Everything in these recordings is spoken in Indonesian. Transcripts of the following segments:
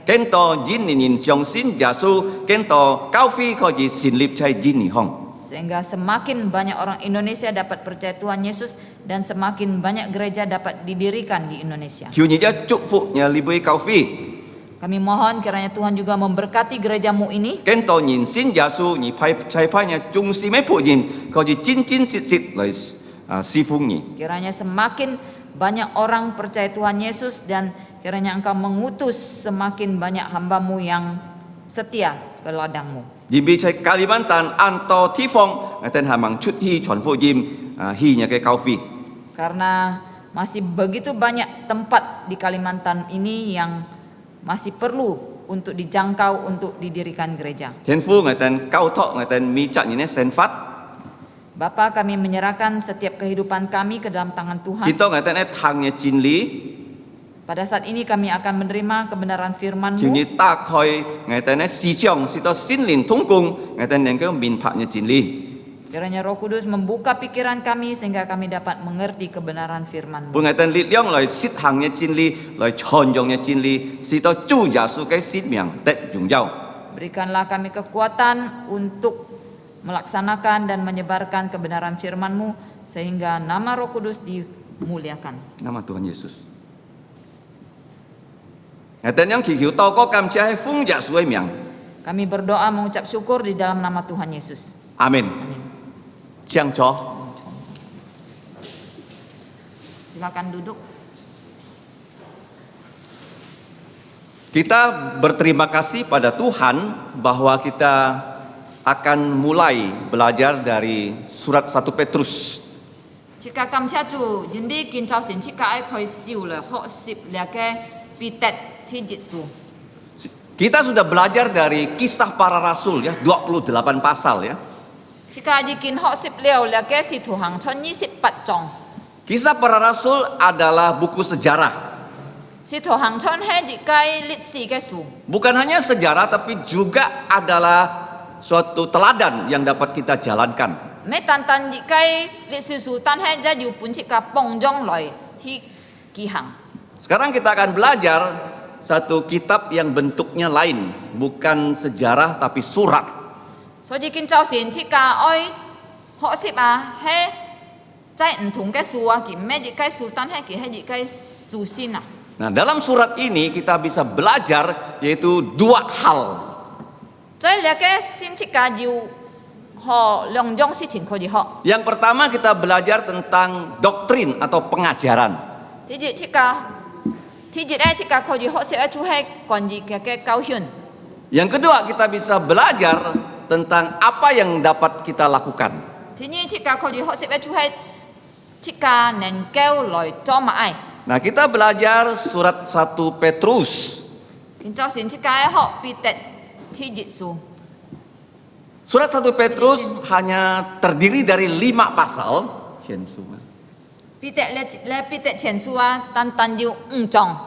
Kento jin nin xiong xin jasu kento kaufi koji sin lip chai jin ni hong. Sehingga semakin banyak orang Indonesia dapat percaya Tuhan Yesus dan semakin banyak gereja dapat didirikan di Indonesia. Hiu ni ja chúc phúc nhà libui kaufi. Kami mohon kiranya Tuhan juga memberkati gerejamu ini. Kento nin xin jasu ni pai chai pai nya chung si mai pu jin koji jin jin sit sit lai si fung ni. Kiranya semakin banyak orang percaya Tuhan Yesus dan kiranya Engkau mengutus semakin banyak hambamu yang setia ke ladangmu. Jimbi chai Kalimantan anto tifong ngaten hamang chut hi chon fu jim hi nya ke kaufi. Karena masih begitu banyak tempat di Kalimantan ini yang masih perlu untuk dijangkau untuk didirikan gereja. Thiên phu ngaten kau tok ngaten mi cak ni ne sen fat. Bapa, kami menyerahkan setiap kehidupan kami ke dalam tangan Tuhan. Kita ngaten thang nya jin li. Pada saat ini kami akan menerima kebenaran firman-Mu. Jin ni ta khoi ngaten si xiong si to sin lin thung kung ngaten neng ke min pha nya jin li. Kiranya Roh Kudus membuka pikiran kami sehingga kami dapat mengerti kebenaran firman-Mu. Pun ngaten li liang lai sit hang nya jin li, lai chon jong nya jin li, si to chu ja su kai sit miang tet jung jau. Berikanlah kami kekuatan untuk melaksanakan dan menyebarkan kebenaran firman-Mu sehingga nama Roh Kudus dimuliakan. Nama Tuhan Yesus. Ngaten yang kikiu tau ko kam chia fung ja suai miang. Kami berdoa mengucap syukur di dalam nama Tuhan Yesus. Amin. Amin. Chiang cho. Silakan duduk. Kita berterima kasih pada Tuhan bahwa kita akan mulai belajar dari surat 1 Petrus. Jika kami caju, jadi kita sin jika ai koi siu le hok sip leke pitet tijit su. Kita sudah belajar dari kisah para rasul ya, 28 pasal ya. Jika jikin hok sip leo leke si Tuhan chon 28 jong. Kisah para rasul adalah buku sejarah. Si Tuhan chon he jikai lit si ke su. Bukan hanya sejarah tapi juga adalah suatu teladan yang dapat kita jalankan. Me tan tan jikai lit si su tan he ja yu pun jika pong jong loi hi kihang. Sekarang kita akan belajar satu kitab yang bentuknya lain, bukan sejarah tapi surat. So jikin chao sin jika oi hok sip he zai entung ke su ki me jikai su tan he ki he jikai su sin a. Nah, dalam surat ini kita bisa belajar yaitu dua hal. Yang pertama kita belajar tentang doktrin atau pengajaran. Yang kedua kita bisa belajar tentang apa yang dapat kita lakukan. Nah, kita belajar surat 1 Petrus. Surat 1 Petrus hanya terdiri dari 5 pasal.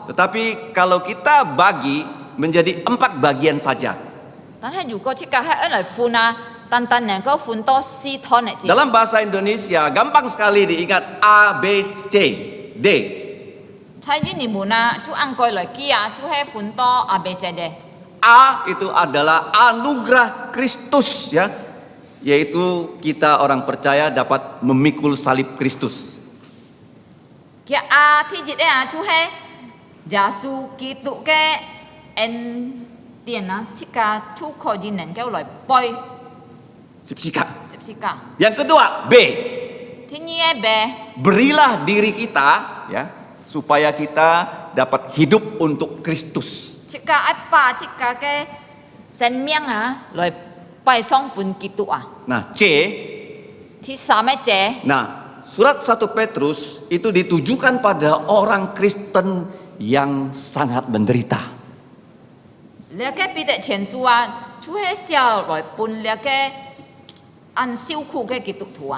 Tetapi kalau kita bagi menjadi 4 bagian saja. Dalam bahasa Indonesia gampang sekali diingat A, B, C, D. A itu adalah anugerah Kristus ya, yaitu kita orang percaya dapat memikul salib Kristus. Sipsika. Yang kedua B. Berilah diri kita ya, supaya kita dapat hidup untuk Kristus. Nah, C. Nah, surat 1 Petrus itu ditujukan pada orang Kristen yang sangat menderita.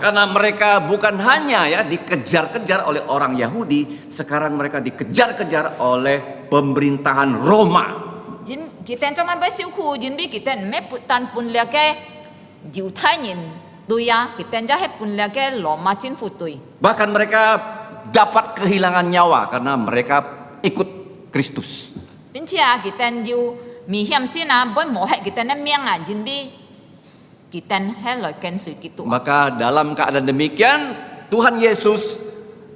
Karena mereka bukan hanya ya dikejar-kejar oleh orang Yahudi, sekarang mereka dikejar-kejar oleh pemerintahan Roma. Bahkan mereka dapat kehilangan nyawa karena mereka ikut Kristus. 並且佢哋要危險先本摸黑佢哋嘅命因為佢哋係來跟隨基督。 Maka dalam keadaan demikian Tuhan Yesus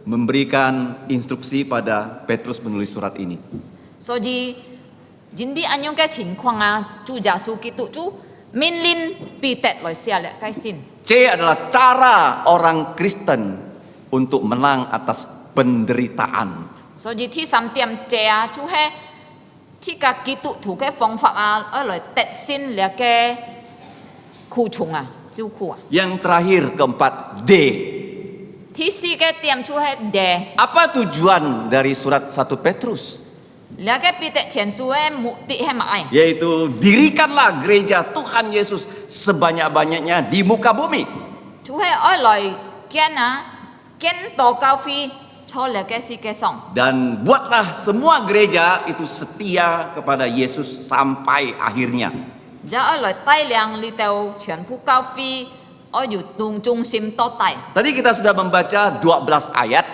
memberikan instruksi pada Petrus menulis surat ini. 所以因為咁樣嘅情況主耶穌基督就命令彼得來寫呢個信。 C adalah cara orang Kristen untuk menang atas penderitaan. 所以第三點這就係這個基督徒嘅方法來得勝呢個苦衷受苦。 Yang terakhir keempat D. 第四個點就係 D。 Apa tujuan dari surat 1 Petrus? 呢個彼得前書嘅目的係乜嘢？ Yaitu dirikanlah gereja Tuhan Yesus sebanyak-banyaknya di muka bumi. 就係愛來建造教會在呢個世界上。 Dan buatlah semua gereja itu setia kepada Yesus sampai akhirnya. 就愛來帶領呢度全部教會愛要中心到底。 Tadi kita sudah membaca 12 ayat.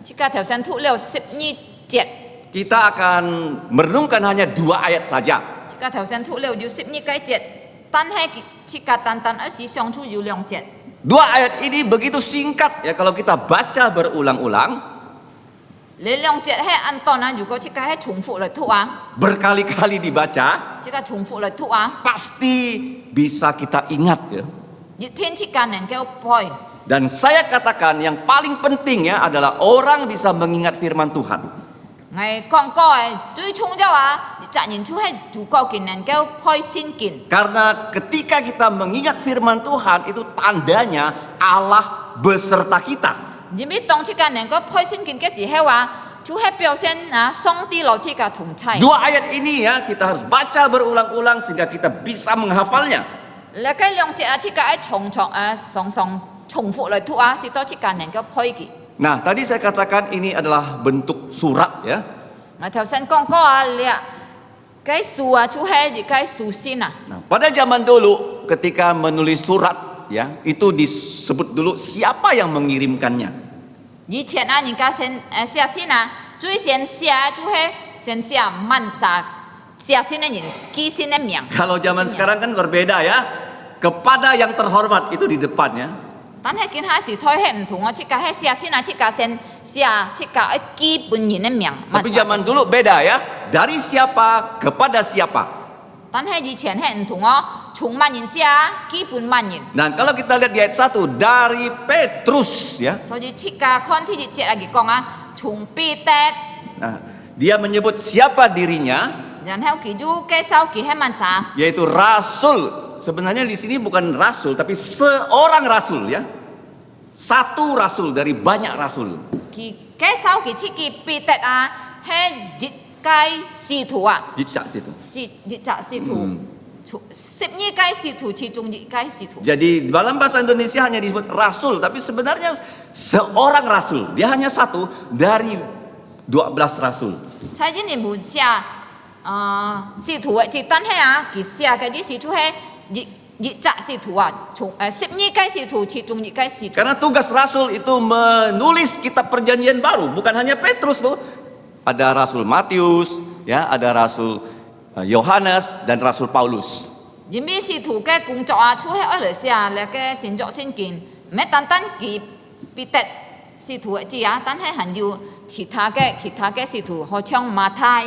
這個頭先讀了12節， Kita akan merenungkan hanya 2 ayat saja. 這個頭先讀了有12個節，但係這個單單係相處有2節。 2 ayat ini begitu singkat ya kalau kita baca berulang-ulang. 呢2節係按當如果這個係重複來讀Berkali-kali dibaca, 這個重複來讀pasti bisa kita ingat ya. 一天這個能夠背。 Dan saya katakan yang paling penting ya adalah orang bisa mengingat firman Tuhan. 我講過最重要責任就係主角嘅能夠背聖經。 Karena ketika kita mengingat firman Tuhan itu tandanya Allah beserta kita. 因為當這個能夠背聖經嘅時候就係表現上帝來這個同在。 2 ayat ini ya kita harus baca berulang-ulang sehingga kita bisa menghafalnya. 呢個2節這個係常常重複來讀使到這個能夠背嘅。 Nah, tadi saya katakan ini adalah bentuk surat ya. 我頭先講過呢個書就係呢個書信。 Nah, pada zaman dulu ketika menulis surat ya, itu disebut dulu siapa yang mengirimkannya. 以前人家先寫信最先寫就係先寫曼莎寫信嘅人寄信嘅名。 Kalau zaman sekarang kan berbeda ya. Kepada yang terhormat itu di depannya. 但係見下時代係唔同這個係寫信這個先寫這個基本人嘅名。 Tapi zaman dulu beda ya. Dari siapa kepada siapa. 但係以前係唔同從萬人寫基本萬人。 Nah, kalau kita lihat di ayat 1 dari Petrus ya. 所以這個看第一節嚟講從彼得， Nah, dia menyebut siapa dirinya, 然後佢就介紹佢係曼莎。 yaitu rasul. Sebenarnya di sini bukan rasul tapi seorang rasul ya. Satu rasul dari banyak rasul. 佢介紹佢這個彼得係一個使徒Jejak situ. 一個使徒，12個使徒其中一個使徒。 Jadi dalam bahasa Indonesia hanya disebut rasul, tapi sebenarnya seorang rasul. Dia hanya satu dari 12 rasul. 在這裡冇寫使徒即但係佢寫嘅啲使徒係一個使徒從12個使徒其中一個使徒。 Karena tugas rasul itu menulis kitab perjanjian baru, bukan hanya Petrus loh. Ada rasul Matius, ya, ada rasul Yohanes dan rasul Paulus. 因為使徒嘅工作就係愛嚟寫呢個新約聖經，唔係單單佢彼得使徒嘅字但係還有其他嘅使徒，好像馬太、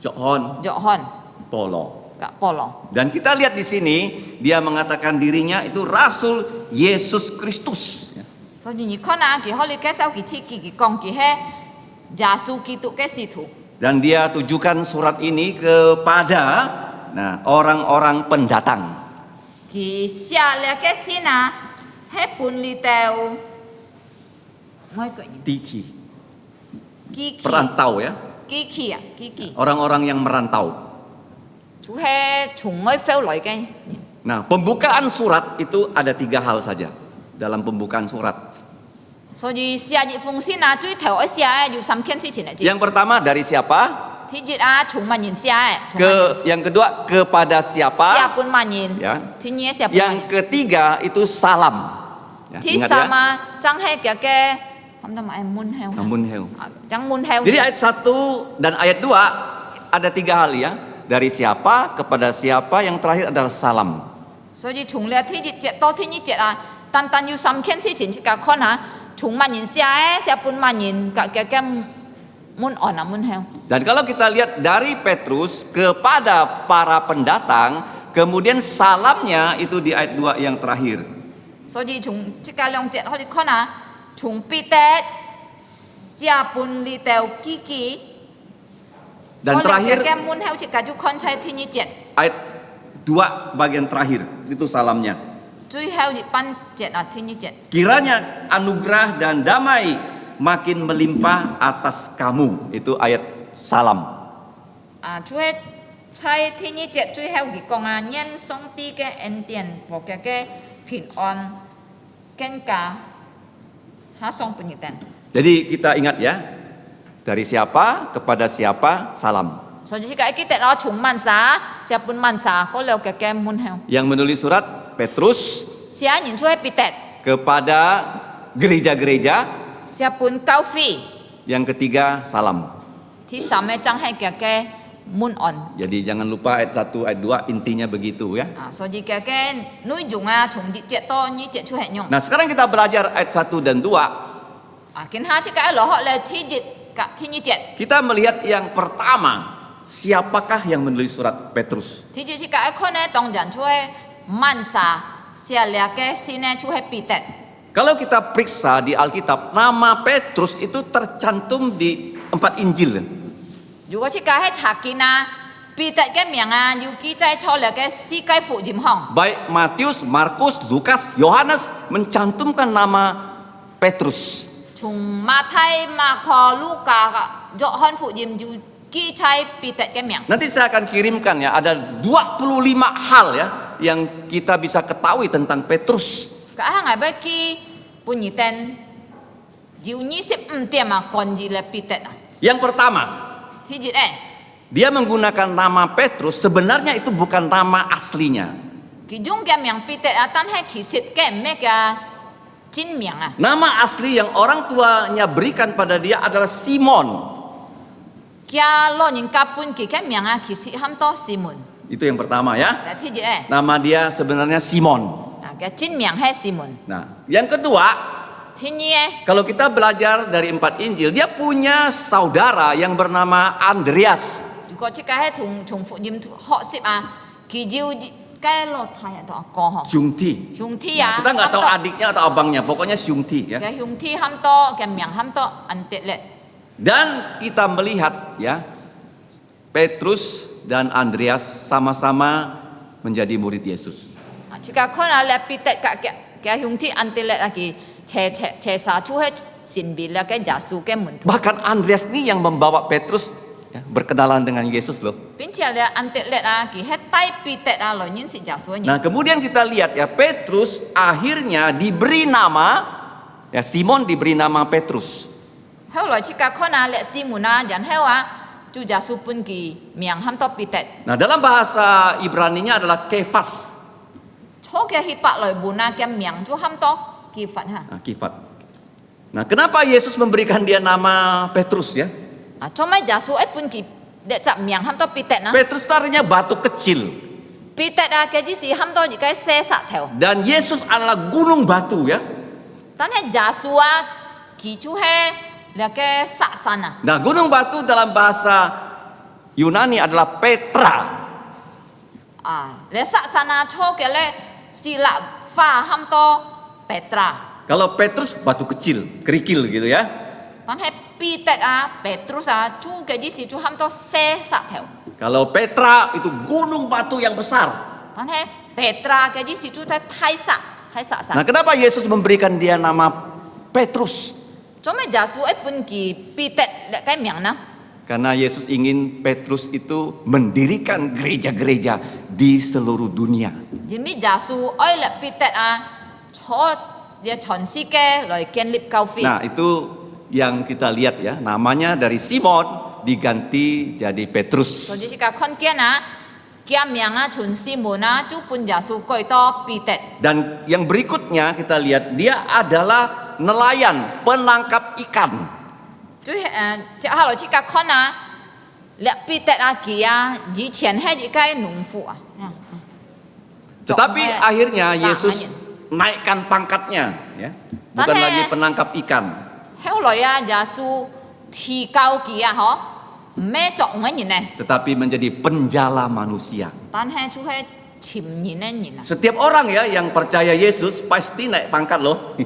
約翰、 Polo. 保羅。 Dan kita lihat di sini dia mengatakan dirinya itu rasul Yesus Kristus. 所以你看佢可以介紹佢自己講佢係耶穌基督嘅使徒。 Dan dia tujukan surat ini kepada orang-orang pendatang. 佢寫呢個信係本裡頭，我一個人 Tiki, 基 perantau ya. 基 Orang-orang yang merantau. 就係從外飛來嘅。 Nah, pembukaan surat itu ada 3 hal saja dalam pembukaan surat. 所以寫一封信最頭一寫有3件事情嚟。 Yang pertama dari siapa? 第一從萬人寫Yang kedua kepada 寫 siapa? 本萬人。 Ya. 第二寫本萬 Yang 人。 ketiga itu salam. Ya, 第 ingat 三 ya? 真係嘅 Không tahu em mun heo. Mun heo. Chẳng mun heo. Jadi ayat 1 dan ayat 2 ada 3 hal ya. Dari siapa kepada siapa, yang terakhir adalah salam. 所以從咧天節到天節啊，單單要3件事情去甲看下，從萬人寫寫半萬人嘅mun on啊mun heo。 Dan kalau kita lihat dari Petrus kepada para pendatang, kemudian salamnya itu di ayat 2 yang terakhir. 所以從即個兩節可以看下，從彼得寫半里頭幾幾， Dan terakhir 嘅mun heo 即個就看喺天節， ayat 2 bagian terakhir itu salamnya. 最後一班節啊天節。 Kiranya anugerah dan damai makin melimpah atas kamu. Itu ayat salam. 啊，就係在天節最後佢講啊，願上帝嘅恩典和佢嘅平安更加下送俾你哋。 Jadi kita ingat ya, dari siapa kepada siapa salam. 所以呢個記得咯，從萬撒寫半萬撒，嗰兩個嘅門口， Yang menulis surat Petrus 寫人出去彼得， kepada gereja-gereja, 寫半教會， yang ketiga salam. 第三個真係嘅門案。 Jadi jangan lupa ayat 1, ayat 2 intinya begitu ya. 啊，所以嘅內容啊，從一節到二節出係用。 Nah, sekarang kita belajar ayat 1 dan 2. 啊，見下呢個落學咧，第一節及第二節。 Kita melihat yang pertama, siapakah yang menulis surat Petrus? 第一節嘅看咧，當然出去萬撒寫兩個先咧出去彼得。 Kalau kita periksa di Alkitab, nama Petrus itu tercantum di 4 Injil. 如果呢個係查見啊，彼得嘅名啊，要記載錯了嘅四個福音行。 Baik Matius, Markus, Lukas, Yohanes mencantumkan nama Petrus. 從馬太、馬可、路加嘅約翰福音要記載彼得嘅名。 Nanti saya akan kirimkan ya, ada 25 hal ya yang kita bisa ketahui tentang Petrus. 個行係要記半日燈，要25點啊，關於咧彼得啊。 Yang pertama, 第一咧， dia menggunakan nama Petrus, sebenarnya itu bukan nama aslinya. 佢用嘅名彼得啊，但係其實嘅咩嘅真名啊？ Nama asli yang orang tuanya berikan pada dia adalah Simon. 嘅老人家本佢嘅名啊，其實很多西門。 Itu yang pertama ya. 嗱，第一咧， Nama dia sebenarnya Simon. 啊嘅真名係西門。 Nah, yang kedua, 第二咧， kalau kita belajar dari 4 Injil, dia punya saudara yang bernama Andreas. 如果呢個係從福音學習啊，佢要嘅老太啊，同阿哥嗬， Syungti. 兄弟啊， Kita nggak tahu adiknya atau abangnya, pokoknya Syungti ya. 嘅兄弟很多嘅名很多，安德烈。 Dan kita melihat ya, Petrus dan Andreas sama-sama menjadi murid Yesus. 啊，呢個看下咧，彼得嘅兄弟安德烈啊，佢斜撒出去神秘咧嘅耶穌嘅門徒。 Bahkan Andreas ini yang membawa Petrus ya, berkenalan dengan Yesus loh. 並且咧，安德烈啊，佢係帶彼得啊來認識耶穌嘅人。 Nah, kemudian kita lihat ya, Petrus akhirnya diberi nama ya, Simon diberi nama Petrus. 後來呢個看下咧，西門啊，然後啊，就耶穌本佢名很多彼得。 Nah, dalam bahasa Ibrani-nya adalah Kefas. 初嘅希伯來文啊嘅名就很多記法嚇。 Nah, Kifat. Nah, kenapa Yesus memberikan dia nama Petrus ya? 啊，做咩耶穌一本佢咧集名很多彼得呢？ Petrus itu artinya batu kecil. 彼得啊，嘅只是很多而家寫石頭。 Dan Yesus adalah gunung batu ya. 但係耶穌啊，佢就係那個石山啊。 Nah, gunung batu dalam bahasa Yunani adalah Petra. 啊，你石山啊，初嘅咧是立花很多Petra。 Kalau Petrus batu kecil, kerikil gitu ya. 但係彼得啊、Petrus啊，主嘅只是就很多寫石頭。 Kalau Petra itu gunung batu yang besar. 但係Petra嘅只是就係太石山。 Nah, kenapa Yesus memberikan dia nama Petrus? 做咩耶穌一本佢彼得咧嘅名呢？ Karena Yesus ingin Petrus itu mendirikan gereja-gereja di seluruh dunia. 因為耶穌愛咧彼得啊，坐嘅全世界來建立教會。 Nah, itu yang kita lihat ya. Namanya dari Simon diganti jadi 所 Petrus. 以呢個看見啊，嘅名啊，從西門啊，就本耶穌改到彼得。 Dan yang berikutnya kita lihat dia adalah nelayan, penangkap ikan. 最接下來去甲看啊，列彼得啊記啊，以前係一個農夫啊。Tetapi akhirnya Nah, Yesus naikkan pangkatnya, ya. Bukan Tane- lagi penangkap ikan. 後來啊，耶穌提高佢啊，嗬，唔咩作嘅人呢， Tetapi menjadi penjala manusia. 但係就係潛人嘅人啊， Setiap orang ya yang percaya Yesus pasti naik pangkat loh.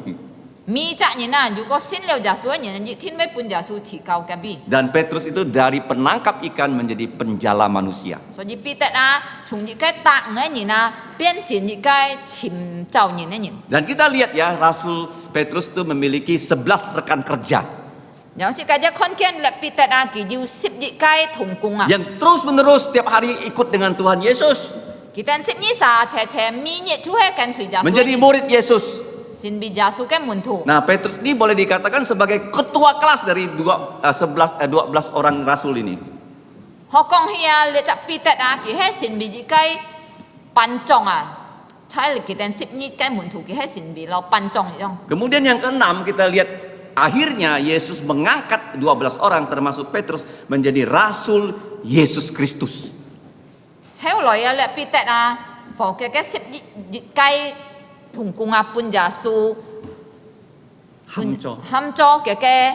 มี責人啊，如果信了耶穌嘅人，一天要本耶穌提高嘅比， Dan Petrus itu dari penangkap ikan menjadi penjala manusia. 所以彼得啊，從一個答嘅人啊，變成一個潛造人嘅人。 Dan kita lihat ya, Rasul Petrus itu memiliki 11 rekan kerja 然後即個一看見咧，彼得啊，佢有11個同工啊， yang terus-menerus setiap hari ikut dengan Tuhan Yesus, 佢等12斜每日就係跟隨耶穌， menjadi murid Yesus. 先被耶穌嘅門徒。 Nah, Petrus ini boleh dikatakan sebagai ketua kelas dari 12 orang rasul ini. 學講起啊，你隻彼得啊，佢係先被一個班長啊，猜佢等12個門徒，佢係先被老班長一樣。 Kemudian yang keenam kita lihat akhirnya Yesus mengangkat 12 orang termasuk Petrus menjadi rasul Yesus Kristus. 後來啊，咧彼得啊，放嘅11個同工啊，本耶穌 Hamco. 喊咗嘅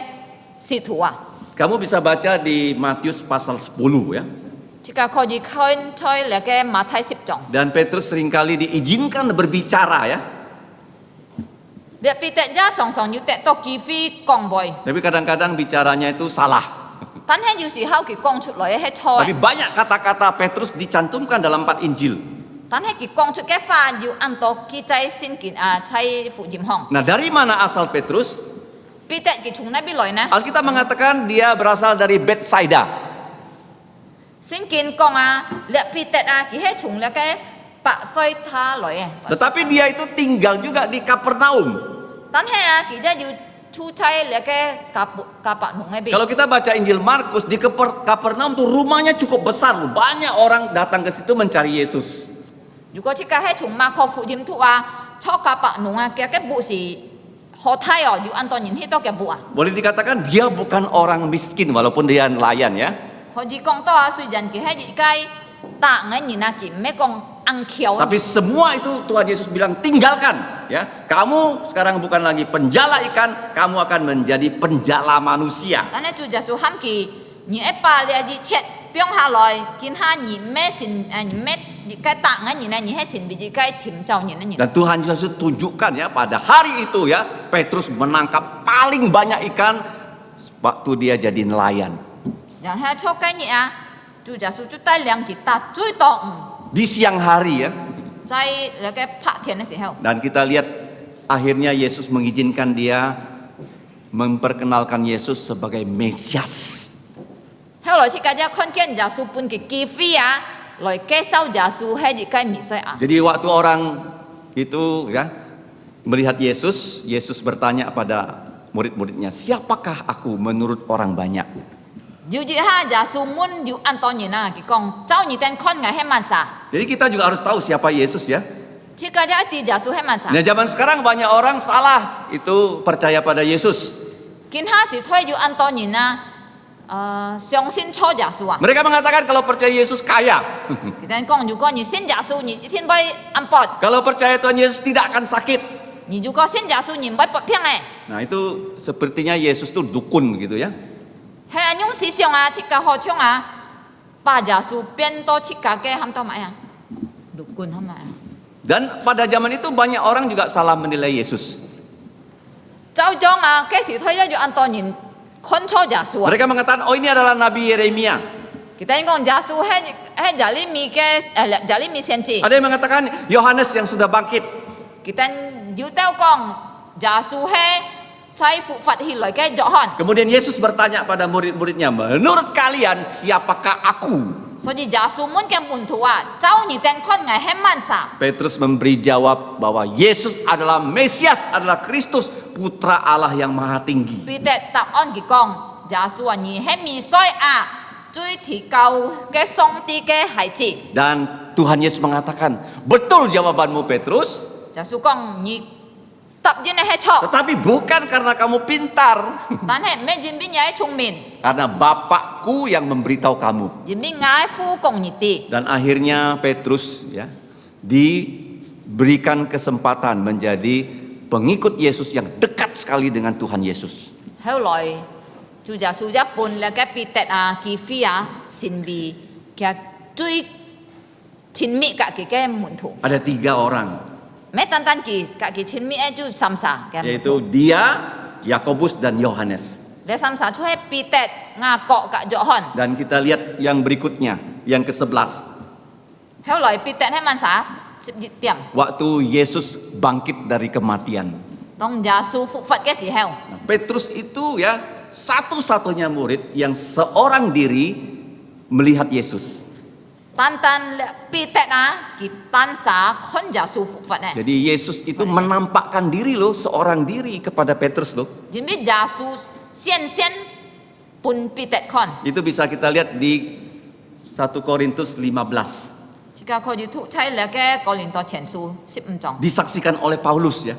使徒啊， Kamu bisa baca di Matius pasal 10 ya. 即個可以看出嚟嘅馬太10章。 Dan Petrus seringkali diizinkan berbicara ya. 咧彼得也常常要得到機會講話， Tapi kadang-kadang bicaranya itu salah. 但係有時候佢講出來係錯 Tapi 嘅， banyak kata-kata Petrus dicantumkan dalam 4 Injil. 但係佢講出嘅話要按照記載聖經啊，喺福音行。 Nah, dari mana asal Petrus? 彼得佢從哪邊來呢？ Alkitab mengatakan dia berasal dari Bethsaida. 聖經講啊，咧彼得啊，佢係從咧嘅白水塔來嘅。 Tetapi dia itu tinggal juga di Kapernaum. 但係啊，佢真係要出差咧嘅加百農嗰邊。 Kalau kita baca Injil Markus di Kapernaum tuh rumahnya cukup besar loh. Banyak orang datang ke situ mencari Yesus. 如果即個係從馬可福音圖啊，初加百農啊嘅部是好睇哦，要按照人許多嘅部啊。 Boleh dikatakan dia bukan orang miskin walaupun dia nelayan ya. 可以講到啊，雖然佢係一個大嘅人啊，佢唔係講硬橋啊。 Tapi semua itu Tuhan Yesus bilang tinggalkan ya. Kamu sekarang bukan lagi penjala ikan, kamu akan menjadi penjala manusia. 但係主耶穌喊佢，你一把你一切變下來，見下你咩先你咩一個大嘅人啊，你係先比一個潛造人嘅人。 Dan Tuhan Yesus tunjukkan ya pada hari itu ya Petrus menangkap paling banyak ikan waktu dia jadi nelayan. 然後初幾日啊，主耶穌就帶領佢打最多Di siang hari ya. 在那個白天嘅時候， Dan kita lihat akhirnya Yesus mengizinkan dia memperkenalkan Yesus sebagai Mesias. 後來是大家看見耶穌本嘅機會啊，來介紹耶穌係一個彌賽亞。 Jadi waktu orang itu ya melihat Yesus, Yesus bertanya pada murid-muridnya, "Siapakah aku menurut orang banyak?" 要住下耶穌們要按當然啊，佢講找你哋看嘅係乜啥？ Jadi kita juga harus tahu siapa Yesus ya. 即個就係耶穌係乜啥？ Nah, zaman sekarang banyak orang salah itu percaya pada Yesus. 見下時推要按當然啊，相信錯耶穌啊。 Mereka mengatakan kalau percaya Yesus kaya. 佢哋講如果你信耶穌，你一天會安博； Kalau percaya Tuhan Yesus tidak akan sakit. 你如果信耶穌，你唔會不病嘅。 Nah, itu sepertinya Yesus tuh dukun gitu ya. 係啊，用思想啊，切個好像啊，把耶穌變到切個嘅喊到乜呀？陸官係咪啊？ Dan pada zaman itu banyak orang juga salah menilai Yesus. 就將啊，幾時推咗要按當然看錯耶穌啊？ Mereka mengatakan, "Oh, ini adalah Nabi Yeremia." 佢哋講耶穌係耶利米嘅耶利米先知。 Ada yang mengatakan Yohanes yang sudah bangkit. 佢哋要都講耶穌係在復活起來嘅約翰。 Kemudian Yesus bertanya pada murid-muridnya, "Menurut kalian siapakah aku?" 所以耶穌們嘅門徒啊，找你哋看嘅係乜啥？ Petrus memberi jawab bahwa Yesus adalah Mesias, adalah Kristus, Putra Allah yang Maha Tinggi. 彼得答案佢講，耶穌啊，你係彌賽亞，最提高嘅上帝嘅孩子。耶 Dan Tuhan Yesus mengatakan, "Betul jawabanmu Petrus. 穌講你 tập trên này hay chọc Tetapi bukan karena kamu pintar, tan hay mấy dính bên nhảy trung mình karena Bapakku yang memberitahu kamu. dính bên ngái phu công nhị tị Dan akhirnya Petrus ya diberikan kesempatan menjadi pengikut Yesus yang dekat sekali dengan Tuhan Yesus. theo lời Chúa Giêsu giáp bồn là cái bị tẹt kỳ phi xin bị cái truy chín mỹ cả cái muộn thủ Ada 3 orang, mấy tan tan kỳ cả cái chín mỹ ấy chú sam sa cái yaitu dia, Yakobus dan Yohanes. để sam sa chú hay bị tẹt ngà cọ cả dọ hòn Dan kita lihat yang berikutnya, yang ke-11. theo lời bị tẹt hay man sa tiệm Waktu Yesus bangkit dari kematian. tông Giêsu phục Phật cái gì heo Nah, Petrus itu ya satu-satunya murid yang seorang diri melihat Yesus. tan tan bị tẹt kỳ tan sa con Giêsu phục Phật này Jadi Yesus itu menampakkan diri loh, seorang diri kepada Petrus loh. jadi biết Giêsu xiên xiên pun bị tẹt con Itu bisa kita lihat di 1 Korintus 15. jika kau YouTube cai là cái Cô Linh Tô前书 15 章 Disaksikan oleh Paulus ya.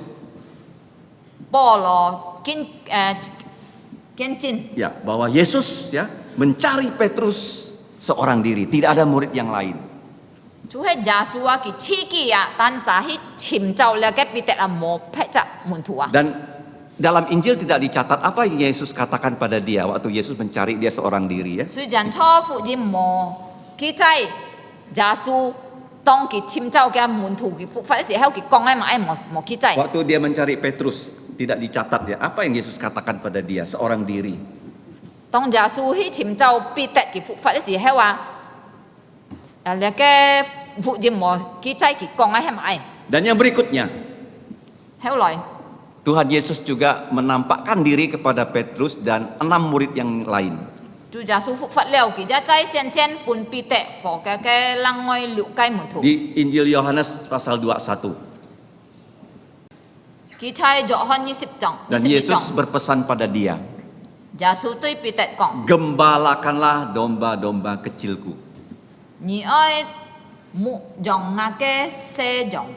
Paulo kiên chin Ya, bahwa Yesus ya mencari Petrus seorang diri, tidak ada murid yang lain. chú hay Giêsu kỳ chi kỳ tan sa hi chìm trâu là cái bị tẹt một phải chặt môn thủ Dan dalam Injil tidak dicatat apa yang Yesus katakan pada dia waktu Yesus mencari dia seorang diri ya. suy dàn cho phụ gì mò kỳ chay Giêsu tông kỳ chìm trâu cái môn thủ kỳ phụ phải sẽ theo kỳ con ấy mà em một kỳ chay Waktu dia mencari Petrus tidak dicatat ya apa yang Yesus katakan pada dia seorang diri. tông Giêsu hi chìm trâu bị tẹt kỳ phụ phải sẽ theo là cái phụ gì mò kỳ chay kỳ con ấy mà em Dan yang berikutnya, theo lời Tuhan Yesus juga menampakkan diri kepada Petrus dan 6 murid yang lain. Chúa Giêsu phục Phật liều kỳ gia chay xiên xiên pun bị tẹt phò cái lăng ngôi lựu cây môn thủ Di Injil Yohanes pasal 21. kỳ chay dọ hơn 20 章 Dan 21 Yesus章 berpesan pada dia, Giêsu tôi bị tẹt còng gembalakanlah domba-domba kecilku. nhị ơi mụ dòng ngà cái xe dòng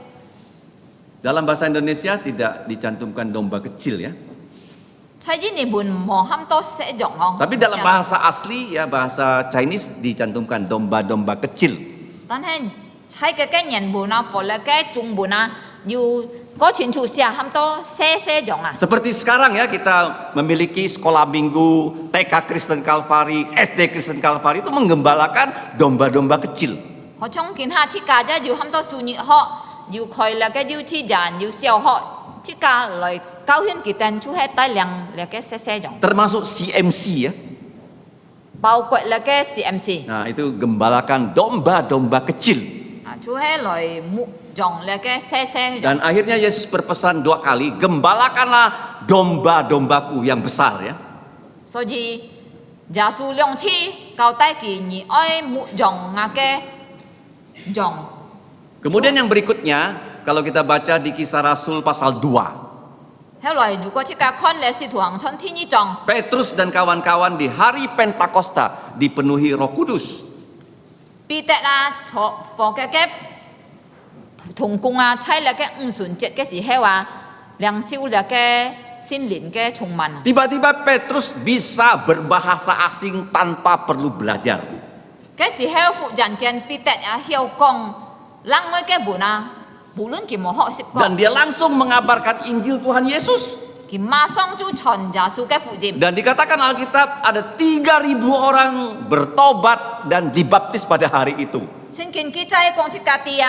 Dalam bahasa Indonesia tidak dicantumkan domba kecil ya. chay gì này buồn mò ham to xe dòng không Tapi dalam bahasa asli ya bahasa Chinese dicantumkan domba-domba kecil. tan hay chay cái nhận buồn phò là cái trung buồn dù có chuyện chủ xe ham to xe dòng Seperti sekarang ya kita memiliki sekolah minggu, TK Kristen Kalvari, SD Kristen Kalvari itu menggembalakan domba-domba kecil. họ trong kiến hạ chỉ cả ra dù ham to chủ nhị họ dù khỏi là cái dù chi giản dù xèo họ chỉ cả lời cao hiên kỳ tên chú hết tay làng là cái xe dòng Termasuk CMC ya. bao quậy là cái CMC Nah, itu gembalakan domba-domba kecil. chú hết lời mụ dòng là cái xe dòng Dan akhirnya Yesus berpesan 2 kali, gembalakanlah domba-dombaku yang besar ya. so gì Giêsu lượng chi cao tay kỳ nhị ơi mụ dòng ngà cái dòng Kemudian yang berikutnya, kalau kita baca di Kisah Rasul pasal 2. theo lời dù có chỉ cả con là sĩ thủ hàng chân thi nhị dòng Petrus dan kawan-kawan di hari Pentakosta dipenuhi Roh Kudus. bị tẹt cho phò cái thùng cung chay là cái xuân chết cái gì heo làng siêu là cái xin lĩnh cái trùng man Tiba-tiba Petrus bisa berbahasa asing tanpa perlu belajar. cái gì heo phụ giản kiên bị tẹt hiệu công lăng mới cái bùn bù luôn kỳ mồ họ xịp Dan công dia langsung mengabarkan Injil Tuhan Yesus. kỳ ma song chú chọn Giêsu cái phụ dìm Dan dikatakan Alkitab ada 3.000 orang bertobat dan dibaptis pada hari itu. xin kính ký chay công chỉ cả tia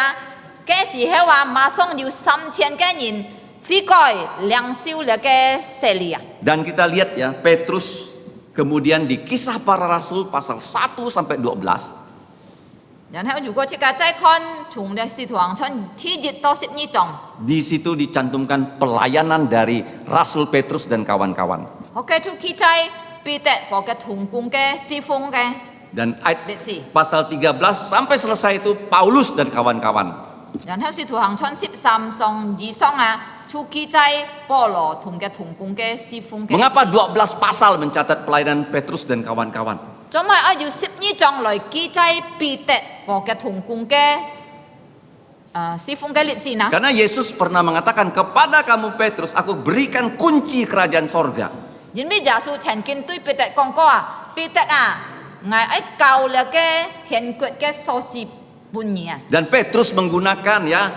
cái gì heo ma song nhiều 3,000 cái nhìn phi coi làng siêu là cái xe lìa Dan kita lihat ya, Petrus kemudian di Kisah Para Rasul pasal 1 sampai 12.然後如果即個再看從歷史圖上春天節到12章， Di situ dicantumkan pelayanan dari Rasul Petrus dan kawan-kawan. 學嘅出去在彼得和嘅同工嘅侍奉嘅 Dan ayat 歷史， pasal 13 sampai selesai itu Paulus dan kawan-kawan. 然後是圖上春13章2章出去在保羅同嘅同工嘅侍奉嘅。 Mengapa 12 pasal mencatat pelayanan Petrus dan kawan-kawan? 做咩要12章來記載彼得和嘅同工嘅師傅嘅烈士啊。 Karena Yesus pernah mengatakan kepada kamu Petrus, aku berikan kunci kerajaan sorga. 因為耶穌曾經對彼得講過啊，彼得啊，我愛教你嘅天國嘅鎖匙半年啊， Dan Petrus menggunakan ya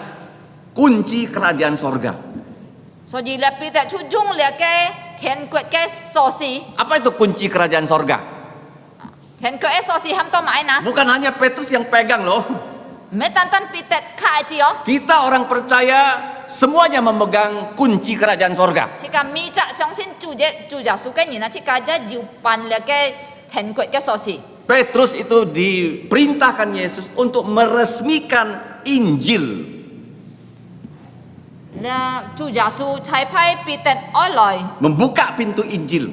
kunci kerajaan sorga. 所以咧彼得就用你嘅天國嘅鎖匙， Apa itu kunci kerajaan sorga? 天國嘅鎖匙喊到買嗱， Bukan hanya Petrus yang pegang loh. 唔係單單彼得卡住哦， Kita orang percaya semuanya memegang kunci kerajaan sorga. 即個米則相信主耶穌嘅人啊，即個一要辦你嘅天國嘅鎖匙。 Petrus itu diperintahkan Yesus untuk meresmikan Injil. 咧主耶穌差派彼得愛來 Membuka pintu Injil.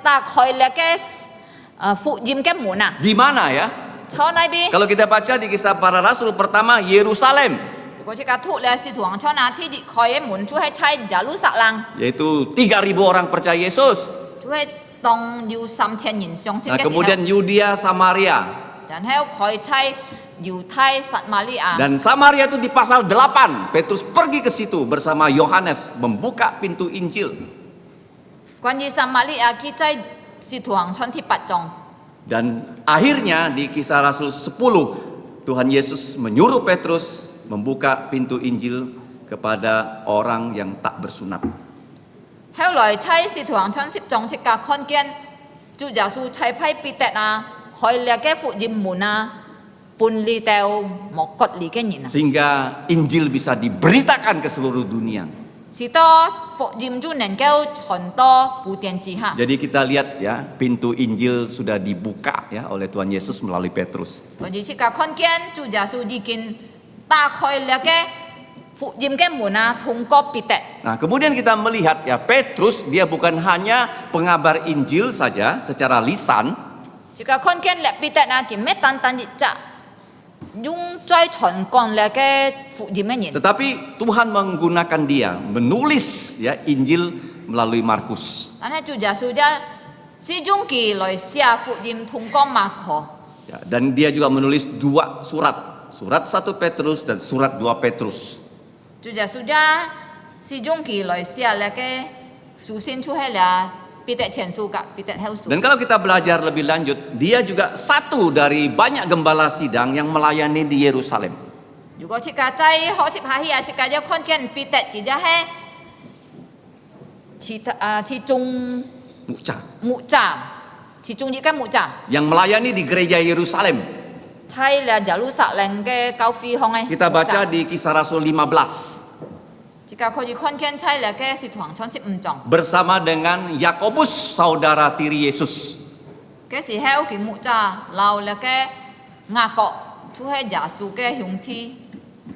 打開你嘅福音嘅門啊， Di mana ya? 坐呢邊。 Kalau kita baca di kisah para rasul pertama Yerusalem, 如果即個土咧使徒行傳啊，天開嘅門就係喺耶路撒冷， yaitu 3.000 orang percaya Yesus. 就係當有3000人相信 Nah, 嘅時候， kemudian Yudea, Samaria. 然後開喺猶太撒瑪利亞。 Dan Samaria itu di pasal 8. Petrus pergi ke situ bersama Yohanes membuka pintu Injil. 關於撒瑪利亞記載使徒行傳第8章， Dan akhirnya di kisah Rasul 10, Tuhan Yesus menyuruh Petrus membuka pintu Injil kepada orang yang tak bersunat. 後來喺使徒行傳10章即個看見主耶穌差派彼得啊，開你嘅福音門啊，搬你到莫割你嘅人啊， Sehingga Injil bisa diberitakan ke seluruh dunia. 使到福音就能夠傳到普天之下。 Jadi kita lihat ya, pintu Injil sudah dibuka ya oleh Tuhan Yesus melalui Petrus. 所以即個看見主耶穌已經打開你嘅福音嘅門啊，通過彼得。 Nah, kemudian kita melihat ya, Petrus dia bukan hanya pengabar Injil saja secara lisan, 即個看見你彼得啊，佢唔係單單一隻用在傳講你嘅福音嘅人。 tetapi Tuhan menggunakan dia menulis ya Injil melalui Markus. 但係主耶穌就使用佢來寫福音，通過馬可。 Ya, dan dia juga menulis 2 surat, surat 1 Petrus dan surat 2 Petrus. 主耶穌就使用佢來寫你嘅書信出嚟啦，彼得前書及彼得後書。 Dan kalau kita belajar lebih lanjut, dia juga satu dari banyak gembala sidang yang melayani di Yerusalem. 如果即個在學習下去啊，即個要看見彼得佢就係其中 Muca, 牧者，其中一個牧者， yang melayani di gereja Yerusalem. 喺咧耶路撒冷嘅教會行嘅。 Kita baca di Kisah Rasul 15. 即個可以看見喺咧嘅使徒行傳15章。 Bersama dengan Yakobus saudara tiri Yesus. 嘅時候，佢牧者留咧嘅雅各，出喺耶穌嘅兄弟，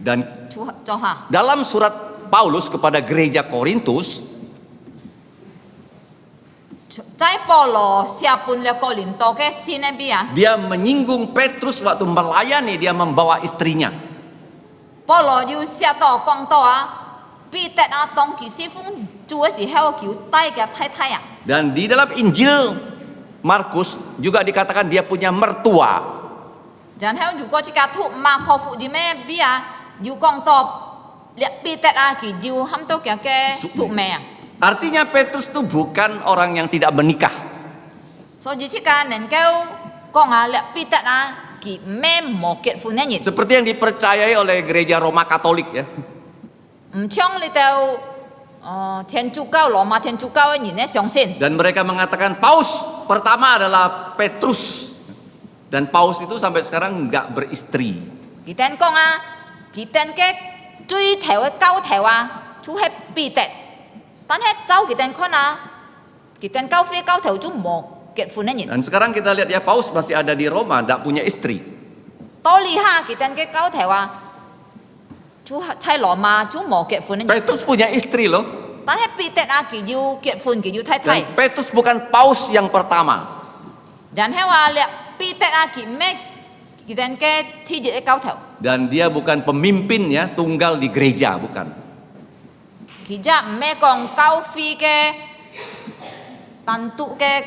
Dan 出咗下。 dalam surat Paulus kepada gereja Korintus, 在保羅寫本咧哥林多嘅信入邊啊， dia menyinggung Petrus waktu melayani, dia membawa istrinya. 保羅要寫到講到啊，彼得啊當佢師傅做嘅時候，佢帶嘅太太啊， Dan di dalam Injil Markus juga dikatakan dia punya mertua. 然後如果即個讀馬可福音嘅邊啊，要講到咧彼得啊，佢要喊到嘅宿命啊， Artinya Petrus itu bukan orang yang tidak menikah. 所以即個能夠講啊，咧彼得啊，佢唔係冇結婚嘅人。 Seperti yang dipercayai oleh gereja Roma Katolik ya. 唔像你到天主教羅馬天主教嘅人咧相信， Dan mereka mengatakan Paus pertama adalah Petrus. Dan Paus itu sampai sekarang nggak beristri. 佢哋講啊，佢哋嘅最頭嘅教頭啊，就係彼得。但係照佢哋看啊，佢哋教會教頭就冇結婚嘅人。 Dan sekarang kita lihat ya, Paus masih ada di Roma, nggak punya istri. 到呢下佢哋嘅教頭啊，就喺羅馬就冇結婚嘅人。 Petrus punya istri loh. 但係彼得啊，佢要結婚，佢要太太。 Dan Petrus bukan Paus yang pertama. 然後話咧，彼得啊，佢咩？佢哋嘅天主嘅教頭。 Dan dia bukan pemimpin ya, tunggal di gereja, bukan. 其實唔係講教會嘅單獨嘅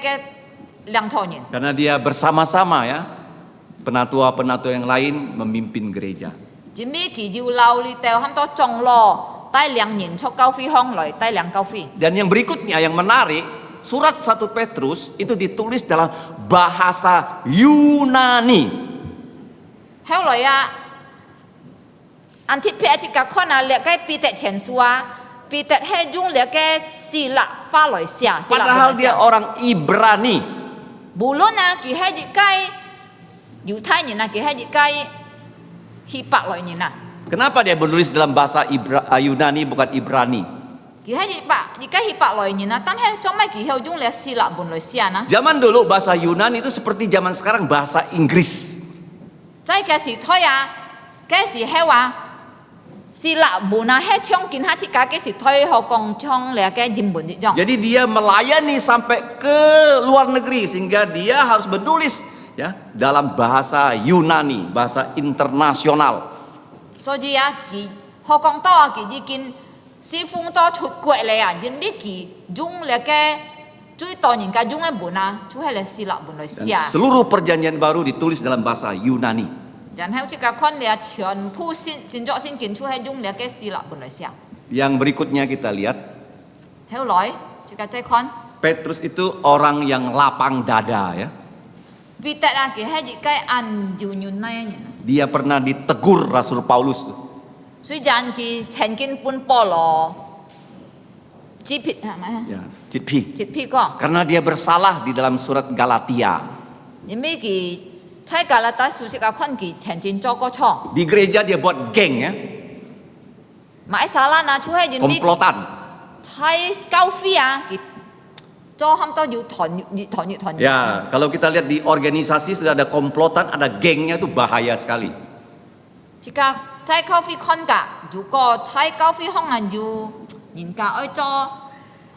兩頭人， Karena dia bersama-sama ya, penatua-penatua yang lain memimpin gereja. 今咪佢要留你掉很多種咯，帶兩人出教會巷來帶兩教會。 Dan yang berikutnya yang menarik, surat 1 Petrus itu ditulis dalam bahasa Yunani. 後來啊，安提撇一個看啊，列個彼得前書啊，彼得係用列個希臘話來寫。 Padahal dia orang Ibrani. 無論啊，佢係一個猶太人啊，佢係一個希伯來人啊。 Kenapa dia menulis dalam bahasa Yunani bukan Ibrani? 佢係一個希伯來人啊，但係做咩佢係用列希臘文來寫呢？ Zaman dulu bahasa Yunani itu seperti zaman sekarang bahasa Inggris. 在嘅時代啊，嘅時係話希臘文啊，係唱見下次嘅時代學講唱列嘅英文一種。 Jadi dia melayani sampai ke luar negeri sehingga dia harus menulis ya dalam bahasa Yunani, bahasa internasional. 所以啊，佢學講多啊，佢已經師傅多出國嚟啊，因為佢用列嘅最多人家用嘅文啊，就係列希臘文來 Dan 寫。 seluruh perjanjian baru ditulis dalam bahasa Yunani. 然後即個看列全部新作聖經出係用列嘅希臘文來寫。 Yang berikutnya kita lihat, 後來即個再看。 Petrus itu orang yang lapang dada ya. 彼得啊，佢係一個按照原來嘅人。 Dia pernah ditegur Rasul Paulus. 雖然佢曾經本保羅指撇係咪？ Ya, Citpi. 指撇過， Karena dia bersalah di dalam surat Galatia. 因為佢喺加拉太書即個看佢曾經做過錯。 Di gereja dia buat geng ya, 買沙拉啊，出係因為 komplotan. 喺教會啊，佢做很多要團。 Ya, kalau kita lihat di organisasi sudah ada komplotan, ada gengnya itu bahaya sekali. 即個喺教會看㗎，如果喺教會可能要人家去做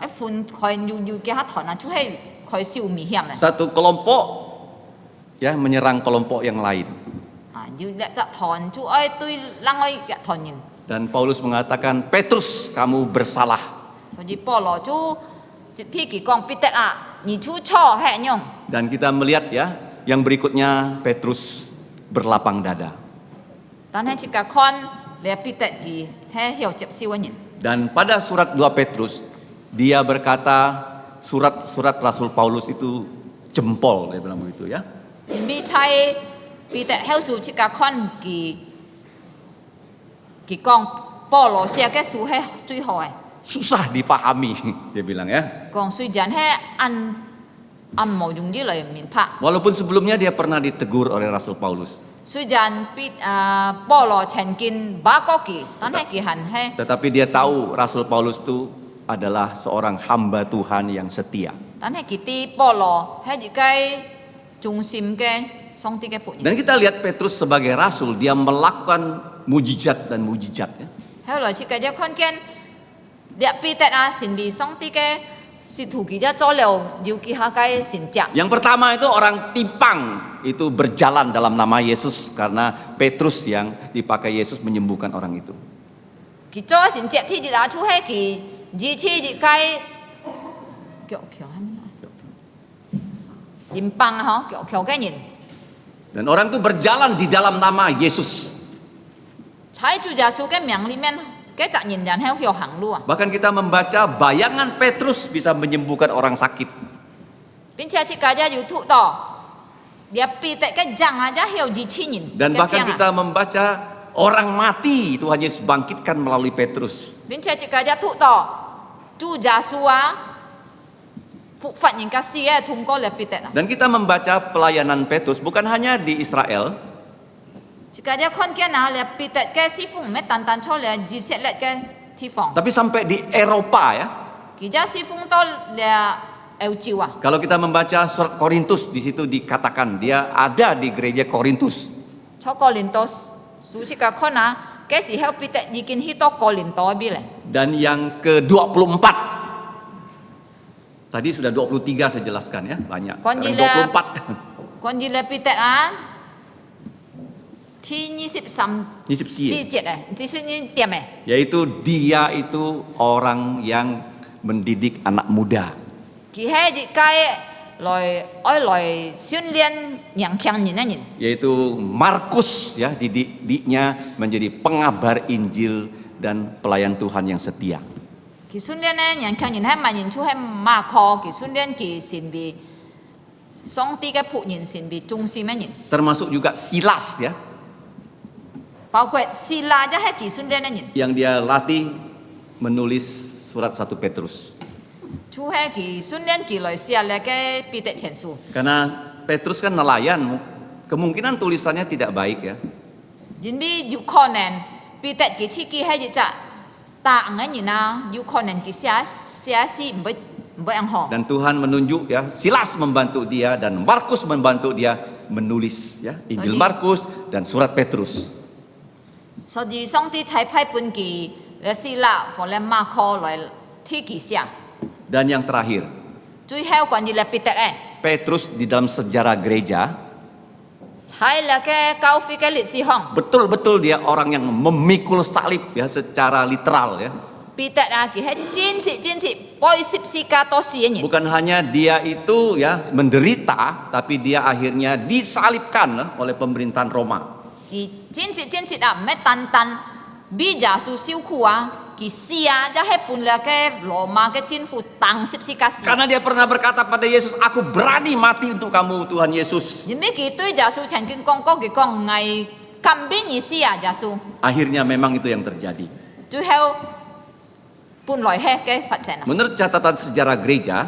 一款佢要嘅團啊，出係佢消危險嘅。 Satu kelompok ya menyerang kelompok yang lain. 啊，要一隻團出去對另外一團人。 Dan Paulus mengatakan, Petrus kamu bersalah. 所以保羅就一批佢講彼得啊，你出錯係樣。 Dan kita melihat ya, yang berikutnya Petrus berlapang dada. 但係即個看你彼得佢係要接受嘅人。 Dan pada surat 2 Petrus, dia berkata surat-surat Rasul Paulus itu jempol, dia bilang begitu ya. 因為喺彼得後書即個看佢講保羅寫嘅書係最好嘅。 Susah dipahami, dia bilang ya. 講雖然係按模用啲嚟明白， Walaupun sebelumnya dia pernah ditegur oleh Rasul Paulus. 雖然保羅曾經把過佢，但係佢係 Tetapi dia tahu Rasul Paulus itu adalah seorang hamba Tuhan yang setia. 但係佢啲保羅係一個忠心嘅上帝嘅僕人。 Dan kita lihat Petrus sebagai rasul, dia melakukan mujizat dan mujizat ya. 後來設計咗看見，列彼得啊，神被上帝嘅使徒佢一做了，要佢下嘅神跡。 Yang pertama itu orang timpang itu berjalan dalam nama Yesus karena Petrus yang dipakai Yesus menyembuhkan orang itu. 佢做神跡，天日拿出係佢二次日計腳橋係咩？連棒啊，嗬，腳嘅人， Dan orang itu berjalan di dalam nama Yesus. 喺主耶穌嘅名裡面，嘅責任人喺度行路啊。 Bahkan kita membaca bayangan Petrus bisa menyembuhkan orang sakit. 並且設計咗要吐到，列彼得嘅杖啊，一係二千人 Dan 嘅 bahkan 病啊。 kita membaca orang mati Tuhan Yesus bangkitkan melalui Petrus. 並且設計咗吐到主耶穌啊。 復活人家死嘅通過列彼得啊！ Dan kita membaca pelayanan Petrus bukan hanya di Israel, 即係一看見啊，列彼得嘅師傅唔係單單出嚟以色列嘅地方， tapi sampai di Eropa ya. 其他師傅都列歐洲啊。 Kalau kita membaca surat Korintus di situ dikatakan dia ada di gereja Korintus. 出哥林多書即個看啊，嗰時候彼得已經去到哥林多邊咧。 Dan yang ke-24 tadi sudah 23 saya jelaskan ya, banyak. Konjil Sekarang 24. 關於列彼得啊，ที่23 24. 節啊，即係呢點嘅。 Yaitu dia itu orang yang mendidik anak muda. 佢係一個來訓練年輕人嘅人。 Yaitu Markus ya, didiknya menjadi pengabar Injil dan pelayan Tuhan yang setia. 佢訓練咧年輕人喺萬人處喺馬可，佢訓練佢成為上帝嘅僕人，成為忠心嘅人。 Termasuk juga Silas ya, 包括希拉即係佢訓練嘅人， yang dia latih menulis surat 1 Petrus. 處係佢訓練佢來寫咧嘅彼得前書。 Karena Petrus kan nelayan, kemungkinan tulisannya tidak baik ya. 因為有可能彼得佢自己係一隻大嘅人啊，有可能佢寫詩唔會好。 Dan Tuhan menunjuk ya, Silas membantu dia dan Markus membantu dia menulis ya, Injil Markus dan surat Petrus. 所以上帝才派本佢嚟希拉或者馬可來替佢寫。 Dan yang terakhir, 最後關於咧彼得咧， Petrus di dalam sejarah gereja 喺咧嘅教會嘅歷史上， betul-betul dia orang yang memikul salib ya secara literal ya. 彼得啊，佢係真實背十字架多死嘅人。 Bukan hanya dia itu ya menderita, tapi dia akhirnya disalibkan oleh pemerintahan Roma. 佢真實啊，唔係單單俾耶穌受苦啊，佢死啊，即係本來嘅羅馬嘅政府當十字架死。 Karena dia pernah berkata pada Yesus, aku berani mati untuk kamu Tuhan Yesus. 因為佢對耶穌曾經講過，佢講係甘願而死啊，耶穌。 Akhirnya memang itu yang terjadi. 最後本來係嘅發生啊， Menurut catatan sejarah gereja,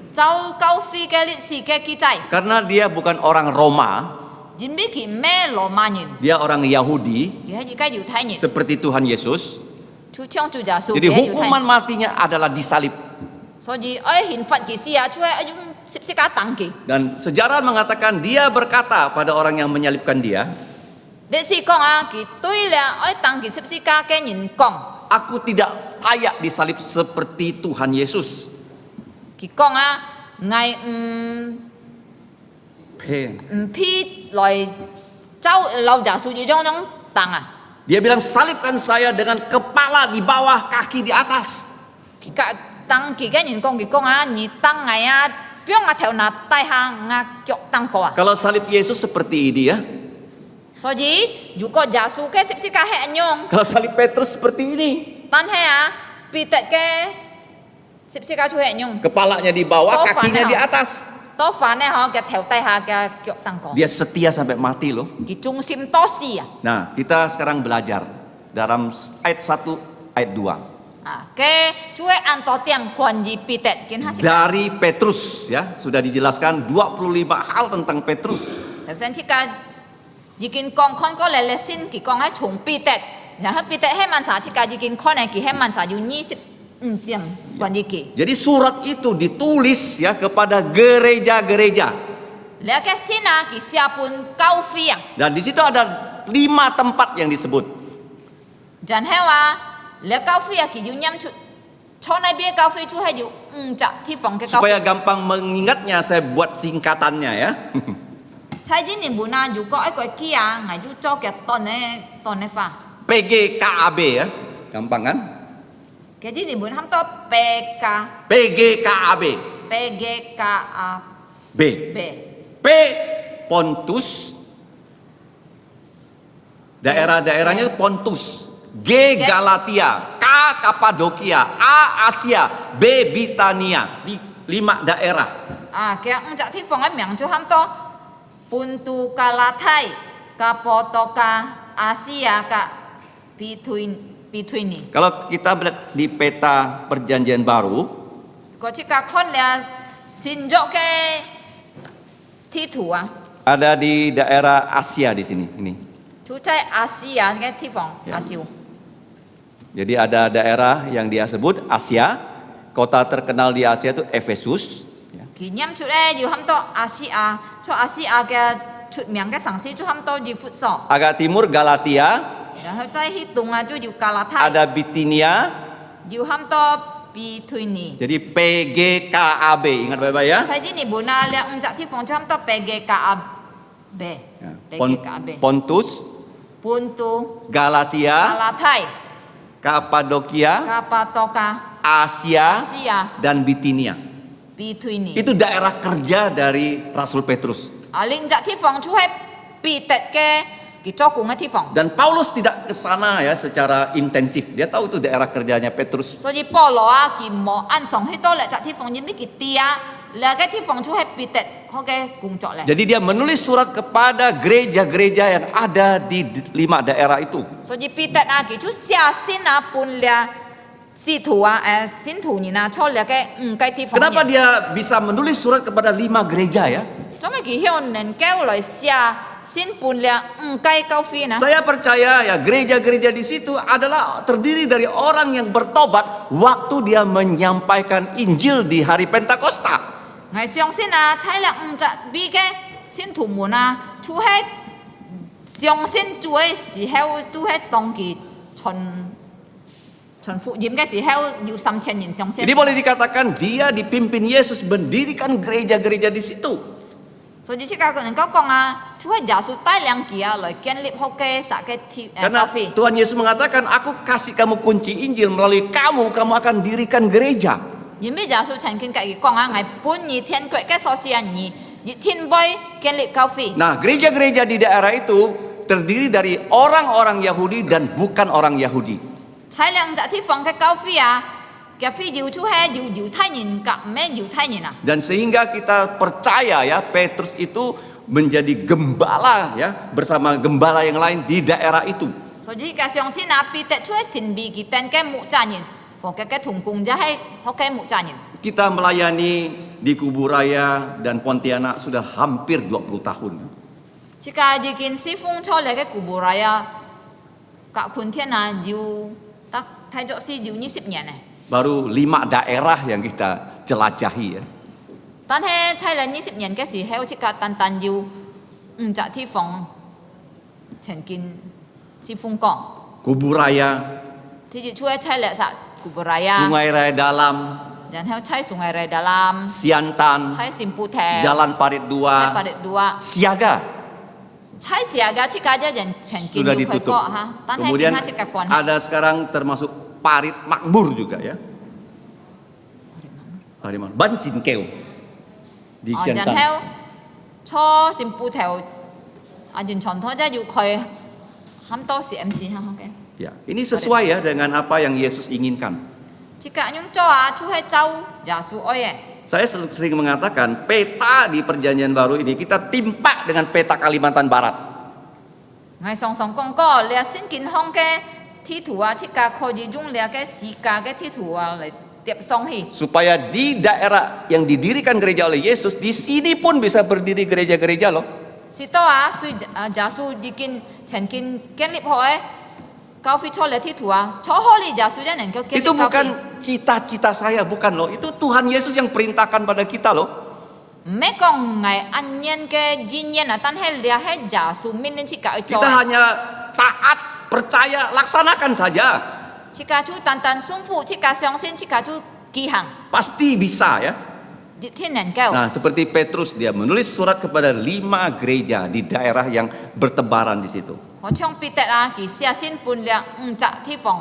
就教會嘅歷史嘅記載， karena dia bukan orang Roma, 因為佢唔係羅馬人， dia orang Yahudi, 佢係一個猶太人， seperti Tuhan Yesus. 就像主耶穌 Jadi 嘅猶太 hukuman 人， matinya adalah disalib. 所以愛刑罰佢死啊，就係用十字架當佢。 Dan sejarah mengatakan dia berkata pada orang yang menyalibkan dia, 歷史講啊，佢對咧愛當佢十字架嘅人講， aku tidak layak disalib seperti Tuhan Yesus. 佢講啊，我唔必來走老耶穌呢種當啊。 Dia bilang salibkan saya dengan kepala di bawah, kaki di atas. 佢當佢嘅人講，佢講啊，你當我啊，不用我頭拿低下，我腳當過啊。 Kalau salib Yesus seperti ini ya, 所以如果耶穌嘅十字架係一樣， kalau salib Petrus seperti ini, 但係啊，彼得嘅十字架就係一樣， kepalanya di bawah, Oh, kakinya faham. di atas. 多反咧嗬嘅頭低下嘅腳當過， Dia setia sampai mati loh. 佢忠心多事啊。 Nah, kita sekarang belajar dalam ayat 1, ayat 2. 啊，嘅主要按多點關於彼得，見下先。 Dari Petrus ya, sudah dijelaskan 25 hal tentang Petrus. 頭先即個已經講看過嚟咧先，佢講係從彼得，然後彼得喺萬撒即個已經看嚟佢喺萬撒要25點關於佢。 Jadi surat itu ditulis ya kepada gereja-gereja. 你嘅先啊，佢寫本教會啊， Dan di situ ada 5 tempat yang disebut. 然後話你教會啊，佢要念出，從那邊教會出係要5隻地方嘅教會。 Supaya gampang mengingatnya, saya buat singkatannya ya. 猜啲你們啊，如果一個機啊，我要做嘅當呢法， PGKAB ya, gampang kan? 嘅啲你們喊多 PK PGKAB. PGKAB B. P Pontus. Daerah-daerahnya Pontus. G Galatia, K Kapadokia, A Asia, B Bitania. Di 5 daerah. 啊，嘅5隻地方嘅名就喊多本都加拉太、加波多加、亞細亞加 between 呢。 Kalau kita melihat di peta perjanjian baru, 嗰啲嘅看咧新約嘅地圖啊， ada di daerah Asia di sini. Ini. 就在亞細亞嘅地方 Ya. 亞洲。 Jadi ada daerah yang dia sebut Asia. Kota terkenal di Asia itu Efesus. Ya. 佢念出咧要喊多亞細亞，做亞細亞嘅出名嘅城市就喊多以弗所， Agak timur Galatia, 然後再去東啊就要加拉太， ada Bitinia. 要喊多 between 呢。 Jadi PGKAB, ingat baik-baik ya. 在啲你們啊，咧5隻地方就喊多 PGKAB。 Ya. PGKAB。 Pontus, 本都、加 Galatia, 拉太、 Kapadokia, 加巴多加、亞 Asia, 細亞 dan Bitinia. between Itu daerah kerja dari Rasul Petrus. 另一地方就係彼得嘅佢做工嘅地方。 Dan Paulus tidak ke sana ya secara intensif. Dia tahu itu daerah kerjanya Petrus. 所以保羅啊，佢冇按上去到另一地方，因為佢啲啊，另一個地方就係彼得佢嘅工作咧。 Jadi dia menulis surat kepada gereja-gereja yang ada di 5 daerah itu. 所以彼得啊，佢就寫信啊，本了使徒啊，信徒人啊，錯了嘅5個地方。 Kenapa dia bisa menulis surat kepada 5 gereja ya? 做咩佢向能夠來寫信本了5個教會呢？ Saya percaya ya gereja-gereja di situ adalah terdiri dari orang yang bertobat waktu dia menyampaikan Injil di hari Pentakosta. 我相信啊，猜了50位嘅信徒們啊，都係相信主嘅時候，都係當佢傳福音嘅時候，有3000人相信。 Jadi boleh dikatakan dia dipimpin Yesus mendirikan gereja-gereja di situ. 所以即個能夠講啊，就係耶穌帶領佢啊來建立好嘅撒嘅教 Karena 會。 Tuhan Yesus mengatakan, aku kasih kamu kunci Injil, melalui kamu akan dirikan gereja. 因為耶穌曾經跟佢講啊，我本以天國嘅所事人而天杯建立教會。 Nah, gereja-gereja di daerah itu terdiri dari orang-orang Yahudi dan bukan orang Yahudi. 喺兩笪地方嘅教會啊，教會就係猶太人及唔係猶太人啊。 Dan sehingga kita percaya ya, Petrus itu menjadi gembala ya, bersama gembala yang lain di daerah itu. 所以嘅相信啊，彼得出係神秘佢哋嘅牧者人，同嘅同工就係好嘅牧者人。 Kita melayani di Kuburaya dan Pontianak sudah hampir 20 tahun. 即個已經是封出嚟嘅古布來啊，隔半天啊，要得睇咗是要20年咧。 Baru 5 daerah yang kita jelajahi ya. 但係砌嚟20年嘅時候，即個單單要5隻地方曾經是封過。 Kuburaya, ที่จะช่วยใช้แหละสักกุบรายา Sungai Raya Dalam, danเขาใช้สุงไอเรดาลาม Siantan, ใช้สิมปูแท Jalan Parit ใช้ปาเด 2, ดัว Siaga ใช้เสียกาชิกาจะยันแข่งกิน sudah อยู่ค่อย ditutup. เกาะฮะตั้งให้กิ Kemudian นห้าชิกากร ada sekarang termasuk Parit Makmur juga ya. Parit Makmur. Ban Sinkeu di อ๋อยัน Siantan. เฮาชอสิมปูแถวอาจินชอนท้อจะอยู่คอยห้ามโตเสียมซีฮะโอเค Ya, ini sesuai ya dengan apa yang Yesus inginkan. ชิกายุ่งจ้าช่วยเจ้าอย่าสู้อ้อย Saya sering mengatakan peta di Perjanjian Baru ini kita timpa dengan peta Kalimantan Barat. ไงสองสองกงก็เลียสินกินห้องแกที่ถัวชิกาคอยยุ่งเลียแกสีกาแกที่ถัวเลยเตียบซองฮี Supaya di daerah yang didirikan gereja oleh Yesus, di sini pun bisa berdiri gereja-gereja loh. สิโตอาสุยาสูดิกินฉันกินแกนลิบหอยกาฟิชอเลที่ถัวชอฮอลียาสูจะหนึ่งก็แกนลิ Itu บกาฟิ bukan cita-cita saya, bukan loh. Itu Tuhan Yesus yang perintahkan pada kita loh. ไม่กองไงอันเย็นแกยินเย็นอ่ะตั้งให้เลียให้ยาสูมินชิกาจอ Kita hanya taat, percaya, laksanakan saja. ชิกาชูตันตันซุ่มฟูชิกาซองเส้นชิกาชูกีหัง Pasti bisa ya. ที่นั่นแก้ว Nah, seperti Petrus dia menulis surat kepada 5 gereja di daerah yang bertebaran di situ. หัวช่องปีเตอากีเสียสิ้นปุนเลียจะที่ฟอง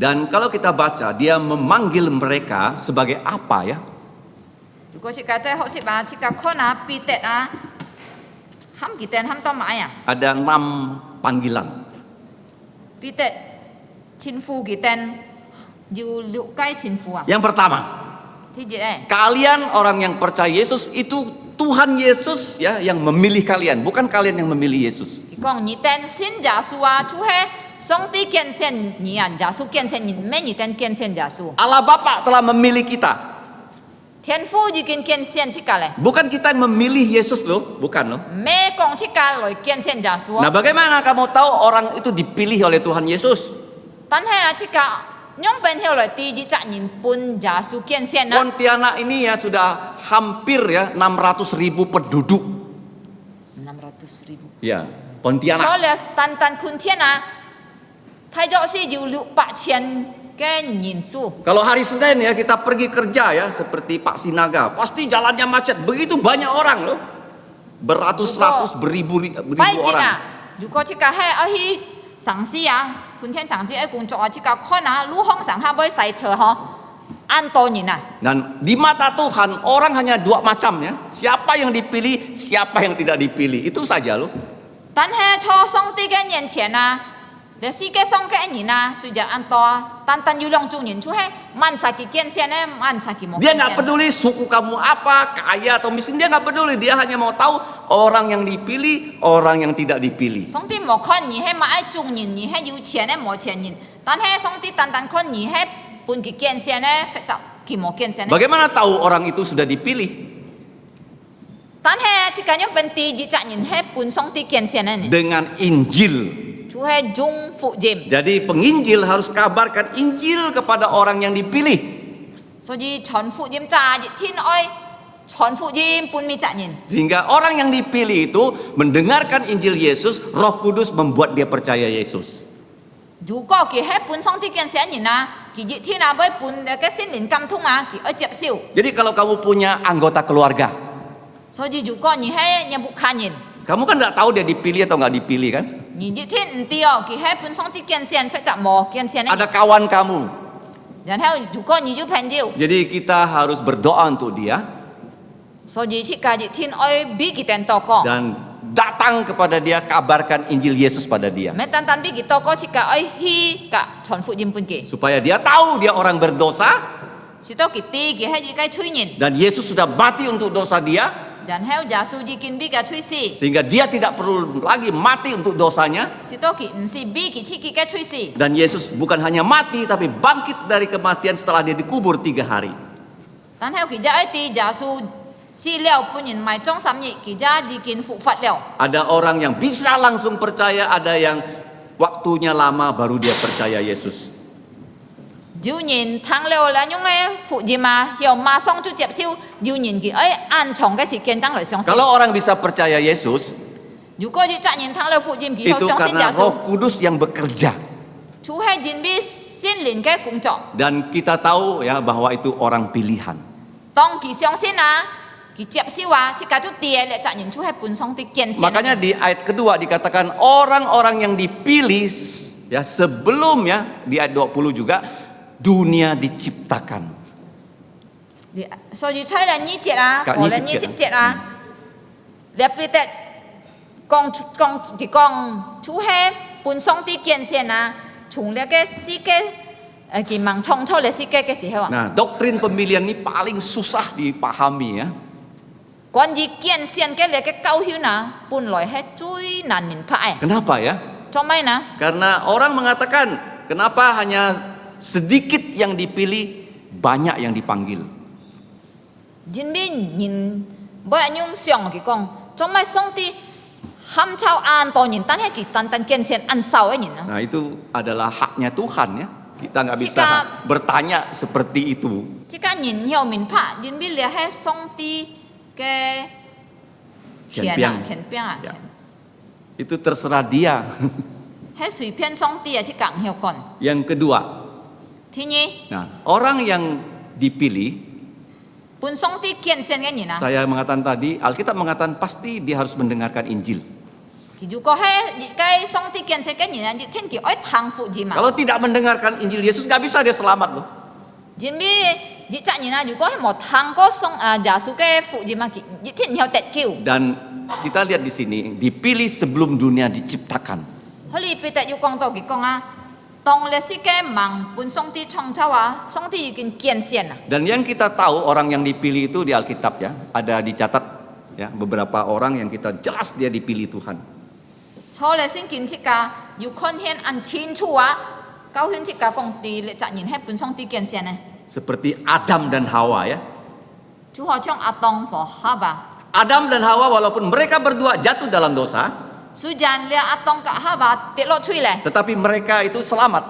Dan kalau kita baca, dia memanggil mereka sebagai apa ya? 如果ชิกาใจเขาสิบาชิกาข้อนาปีเตอาห้ามกี่เตนห้ามต้นไม้อ่ะ Ada 6 panggilan. ปีเตชินฟูกี่เตนอยู่ลุใกล้ชินฟูอ่ะ Yang pertama, ที่จีได้ kalian orang yang percaya Yesus itu Tuhan Yesus ya yang memilih kalian, bukan kalian yang memilih Yesus. อีกกองนี่เตนสินยาสูอ่ะชูให้สองตีเกียนเซนนี่อ่ะยาสูเกียนเซนนี่ไม่นี่เตนเกียนเซนยาสู Allah Bapa telah memilih kita. เทียนฟูยิกินเกียนเซนชิกาเลย Bukan kita yang memilih Yesus loh, bukan loh. แม่กองชิกาลอยเกียนเซนยาสู Nah, bagaimana kamu tahu orang itu dipilih oleh Tuhan Yesus? ตั้งให้อาชิกาย่องเป็นเท่าไหร่ตีจิจักยินปุนยาสูเกียนเซนนะ Pontianak ini ya sudah hampir ya 600.000 penduduk. 600,000 Ya, ชอ Pontianak. เลยตันคุณเทียนนะไทยเจ้าสิอยู่ลุปะเชียนแกยินสู Kalau hari Senin ya kita pergi kerja ya seperti Pak Sinaga, pasti jalannya macet. Begitu banyak orang loh. Beratus-ratus, beribu ไปจินะ orang. 如果ชิกาให้อาฮีสังสีอ่ะคุณเทียนสังสีไอ้กุญจอชิกาข้อนะรู้ห้องสังหาบ่ใส่เธอฮะ an to nhìn à. Dan di mata Tuhan orang hanya dua macam ya. Siapa yang dipilih, siapa yang tidak dipilih. Itu saja loh. Tan he cho song ti cái nhìn chén à, để si cái song cái nhìn à, suy giờ an to, tan tan yu long chu nhìn chú he, man sa ki kian xian he, man sa ki mo. Dia nggak peduli suku kamu apa, kaya atau miskin, dia nggak peduli. Dia hanya mau tahu orang yang dipilih, orang yang tidak dipilih. Song ti mo con nhìn he mà ai chung nhìn nhìn he yu chén he mo chén nhìn, tan he song ti tan tan con nhìn he pun ki kian xian he, phải chọc ki mo kian xian he. Bagaimana tahu orang itu sudah dipilih? Tan he chỉ cần nhớ bên ti chỉ chặt nhìn he pun song ti kian xian he. Dengan Injil. Chú he dung phụ jim. Jadi penginjil harus kabarkan Injil kepada orang yang dipilih. So ji chọn phụ jim cha ji tin oi chọn phụ jim pun mi chặt nhìn. Sehingga orang yang dipilih itu mendengarkan Injil Yesus, Roh Kudus membuat dia percaya Yesus. Dù có kỳ hết pun song ti kian xian nhìn à, kỳ ji tin à với pun cái xin linh cam thung à, kỳ ở chép siêu. Jadi kalau kamu punya anggota keluarga, So ji dù có nhìn he nhà bục khan nhìn. kamu kan nggak tahu dia dipilih atau nggak dipilih kan? Nhìn ji tin ti ở kỳ hết pun song ti kian xian phải chặt mò kian xian Ada kawan kamu. Dan he dù có nhìn ju pen diu. Jadi kita harus berdoa untuk dia So ji chỉ cả ji tin oi bi kỳ tên to co. dan datang kepada dia, kabarkan Injil Yesus pada dia. Mẹ tan tan bi kỳ to co chỉ cả oi hi cả chọn phụ jim pun kỳ. Supaya dia tahu dia orang berdosa Si to kỳ ti kỳ hết ji cái chui nhìn. dan Yesus sudah mati untuk dosa dia, Dan heo jasu ji kin bi ka chui si. sehingga dia tidak perlu lagi mati untuk dosanya. Si to ki si bi ki chi ki ka chui si. Dan Yesus bukan hanya mati tapi bangkit dari kematian setelah dia dikubur 3 hari. Tan heo ki ja ai ti jasu si liao pun yin mai trong sam yi ki ja ji kin phụ phật liao. Ada orang yang bisa langsung percaya, ada yang waktunya lama baru dia percaya Yesus. Diu nhìn thang liao la nhung ai phụ ji ma hiao ma song chu chep siu. Diu nhìn ki ai an chong cái si kian jang lai xiong si. Kalau orang bisa percaya Yesus, Yu ko ji cha nhìn thang liao phụ jim ki hiao itu xiong sin karena jasu. Roh Kudus yang bekerja. Chú hai jin bi xin lin cái cung trọng. Dan kita tahu ya bahwa itu orang pilihan. Tong ki xiong sin à. Ki chep siu à, chi ka chu tie le cha nhìn chú hai pun song ti kian xian. Makanya di ayat kedua dikatakan orang-orang yang dipilih ya sebelumnya di ayat 20 juga dunia diciptakan. So you try là nhị tiết à, Cả hoặc là 20 nhị tiết. tiết à. Để biết được con thì con chú he bún song ti kian xian à, chung là cái si cái mang chong chong là si cái gì hả? Nah, doktrin pemilihan ini paling susah dipahami ya. Quan gì kian xian cái là cái cao hiếu na, bún lòi hết chui nan min phai. Kenapa ya? Cho mấy na? Karena orang mengatakan, kenapa hanya sedikit yang dipilih, banyak yang dipanggil. Jin bi nhìn bởi anh nhung xiong cái con, cho mấy song ti ham chao an to nhìn tan hết cái tan tan kian xian an sao ấy nhìn nó. Nah, itu adalah haknya Tuhan ya. Kita nggak bisa Jika- bertanya seperti itu. Chỉ cả nhìn hiểu mình phá, nhìn biết là hết song ti cái Khiển à, biang. khiển biang à, Ya. Itu terserah dia. hết suy phiên song ti à, chỉ càng hiểu còn. Yang kedua, Thứ nhì, nah, orang yang dipilih, bún song ti kiên sen cái nhìn à, saya mengatakan tadi, Alkitab mengatakan pasti dia harus mendengarkan Injil. thì dù có hết cái song ti kiên sen cái nhìn à, thì thiên kiểu ấy thằng phụ gì mà. Kalau tidak mendengarkan Injil Yesus, nggak bisa dia selamat loh. Nhìn biết, chỉ chắc nhìn à, dù có hết một thằng có song à, giả sử cái phụ gì mà, thì thiên hiểu tết kêu. Dan kita lihat di sini, dipilih sebelum dunia diciptakan. Hồi đi bây giờ yêu con tàu cái con à, tông là si cái mang bún song ti chong chao à, song ti kiên sen à. Dan yang kita tahu orang yang dipilih itu di Alkitab ya, ada dicatat ya beberapa orang yang kita jelas dia dipilih Tuhan. Cho là xin kiến chỉ cả, yêu con hiện ăn chín chu à, cao hiện chỉ cả công ty lệ trả nhìn hết bún song ti kiên sen này. Seperti Adam dan Hawa ya. Chú họ trong atong phò haba. Adam dan Hawa walaupun mereka berdua jatuh dalam dosa, Sujan lia atong ka haba tiệt lộ chui lệ. tetapi mereka itu selamat.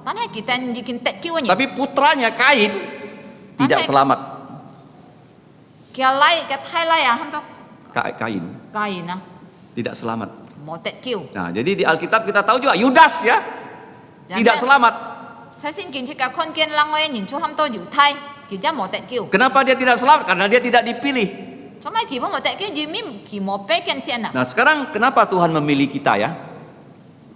Tan hai kita dikin tet kiu ni. Tapi putranya Kain tidak selamat. Kia lai cái thai lai à, ham to Kain kai na, tidak selamat. mo tet kiu. Nah, jadi di Alkitab kita tahu juga Yudas ya tidak selamat. Saya xin kiến chỉ cả con kiên lang ơi nhìn chú ham to diu thai, kỳ cha mo tet kiu. Kenapa dia tidak selamat? Karena dia tidak dipilih. Cho mai kỳ mo tet kiu ji mi kỳ mo pe kian sen à. Nah, sekarang kenapa Tuhan memilih kita ya?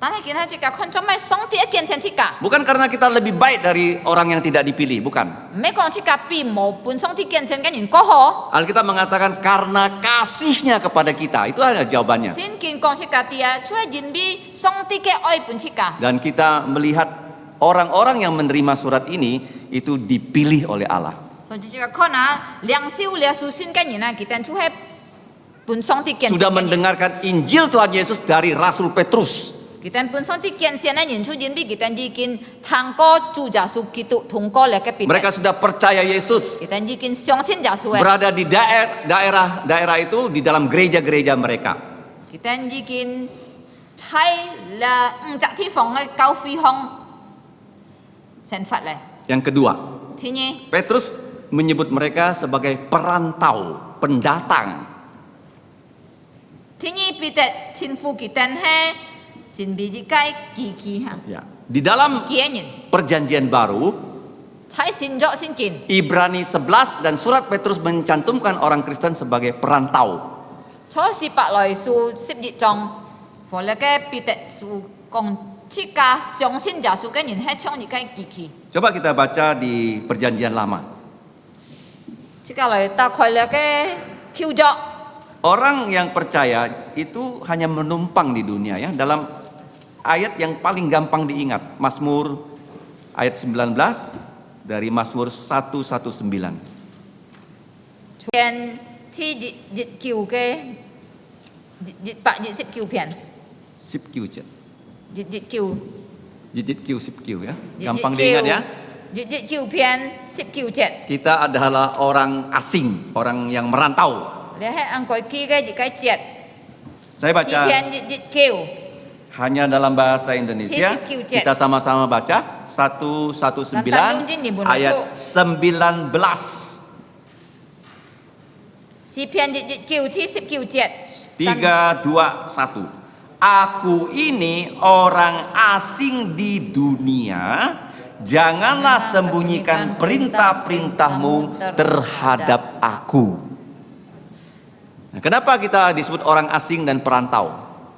但係見下即個看做咩上帝一見先即個， Bukan karena kita lebih baik dari orang yang tidak dipilih, bukan. 唔係講即個比冇本上帝見先嘅人過好。 Alkitab mengatakan karena kasihnya kepada kita. Itu ada jawabannya. 先見講即個啲啊，出係人比上帝嘅愛本即個。 Dan kita melihat orang-orang yang menerima surat ini itu dipilih oleh Allah. 所以即個看啊，良少良屬先嘅人啊，佢哋出係本上帝見先 Sudah 嘅人。 mendengarkan Injil Tuhan Yesus dari Rasul Petrus. 佢哋本上帝見先嘅人出人比佢哋已經通過主耶穌基督通過嚟嘅彼得。 Mereka sudah percaya Yesus. 佢哋已經相信耶穌嘅。 Berada di daerah itu di dalam gereja-gereja mereka. 佢哋已經喺啦五隻地方嘅教會行成法咧。 Yang kedua, 第二， Petrus menyebut mereka sebagai perantau, pendatang. 第二彼得稱呼佢哋係神秘之界基基嚇， Ya. Di dalam 基嘅人。 Perjanjian Baru, 喺先作先見， Ibrani 11 dan surat Petrus mencantumkan orang Kristen sebagai perantau. 初時伯來書11章，和那個彼得書講，即個相信耶穌嘅人係唱而家基基， Coba kita baca di Perjanjian Lama. 即個嚟打開那個跳作， Orang yang percaya itu hanya menumpang di dunia ya. Dalam ayat yang paling gampang diingat, Mazmur ayat 19 dari Mazmur 119. 片ที่日橋嘅829片， Sipkiu, Cik. 日橋。 Jijitkiu, Sipkiu ya. Gampang diingat ya. 日橋片19節， Kita adalah orang asing, orang yang merantau. 你係按佢記嘅日嘅節， Saya 詩 baca 篇日橋。 hanya dalam bahasa Indonesia. Sipkiu, Cik. Kita sama-sama baca 119 ayat 19. 詩篇日橋ที่19節。 3, 2, 1. Aku ini orang asing di dunia. Janganlah sembunyikan perintah-perintahmu terhadap aku. Nah, kenapa kita disebut orang asing dan perantau?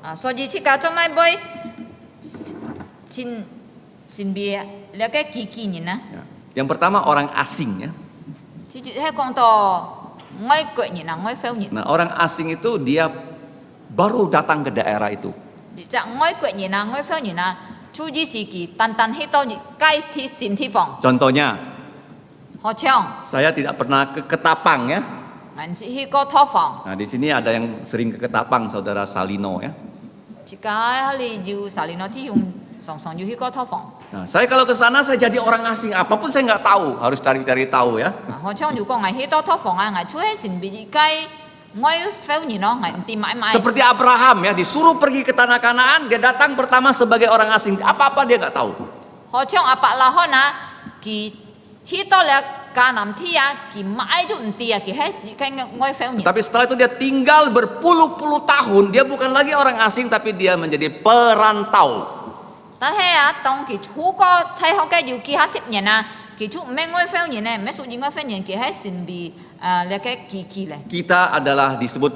啊，所以即個做咩杯神秘了個基基人啊？ Ya. Yang pertama orang asing ya. ที่係講到外國人啊，外國人。 Nah, orang asing itu dia baru datang ke daerah itu. 即外國人啊，外國人啊，出於時期，單單去到街市新地方， Contohnya, 好像 saya tidak pernah ke Ketapang ya. 還是去過套房， Nah, di sini ada yang sering ke Ketapang, saudara Salino ya. 即個你要實年攞啲用常常要去過套房。 Nah, saya kalau ke sana saya jadi orang asing, apapun saya nggak tahu, harus cari-cari tahu ya. 啊，好像如果我去到套房啊，我出喺神秘街外國人咯，我唔掂買買。 Seperti Abraham ya, disuruh pergi ke tanah Kanaan, dia datang pertama sebagai orang asing, apa-apa dia nggak tahu. 好像阿伯拉罕啊，佢去到了迦南地啊，佢買都唔掂啊，佢喺外國人。 Tapi setelah itu dia tinggal berpuluh-puluh tahun, dia bukan lagi orang asing, tapi dia menjadi perantau. 但係啊，當佢出國喺學嘅要幾下10年啊，佢出唔係外國人咧，唔係屬於外國人，佢喺神秘那個基基咧。 Kita adalah disebut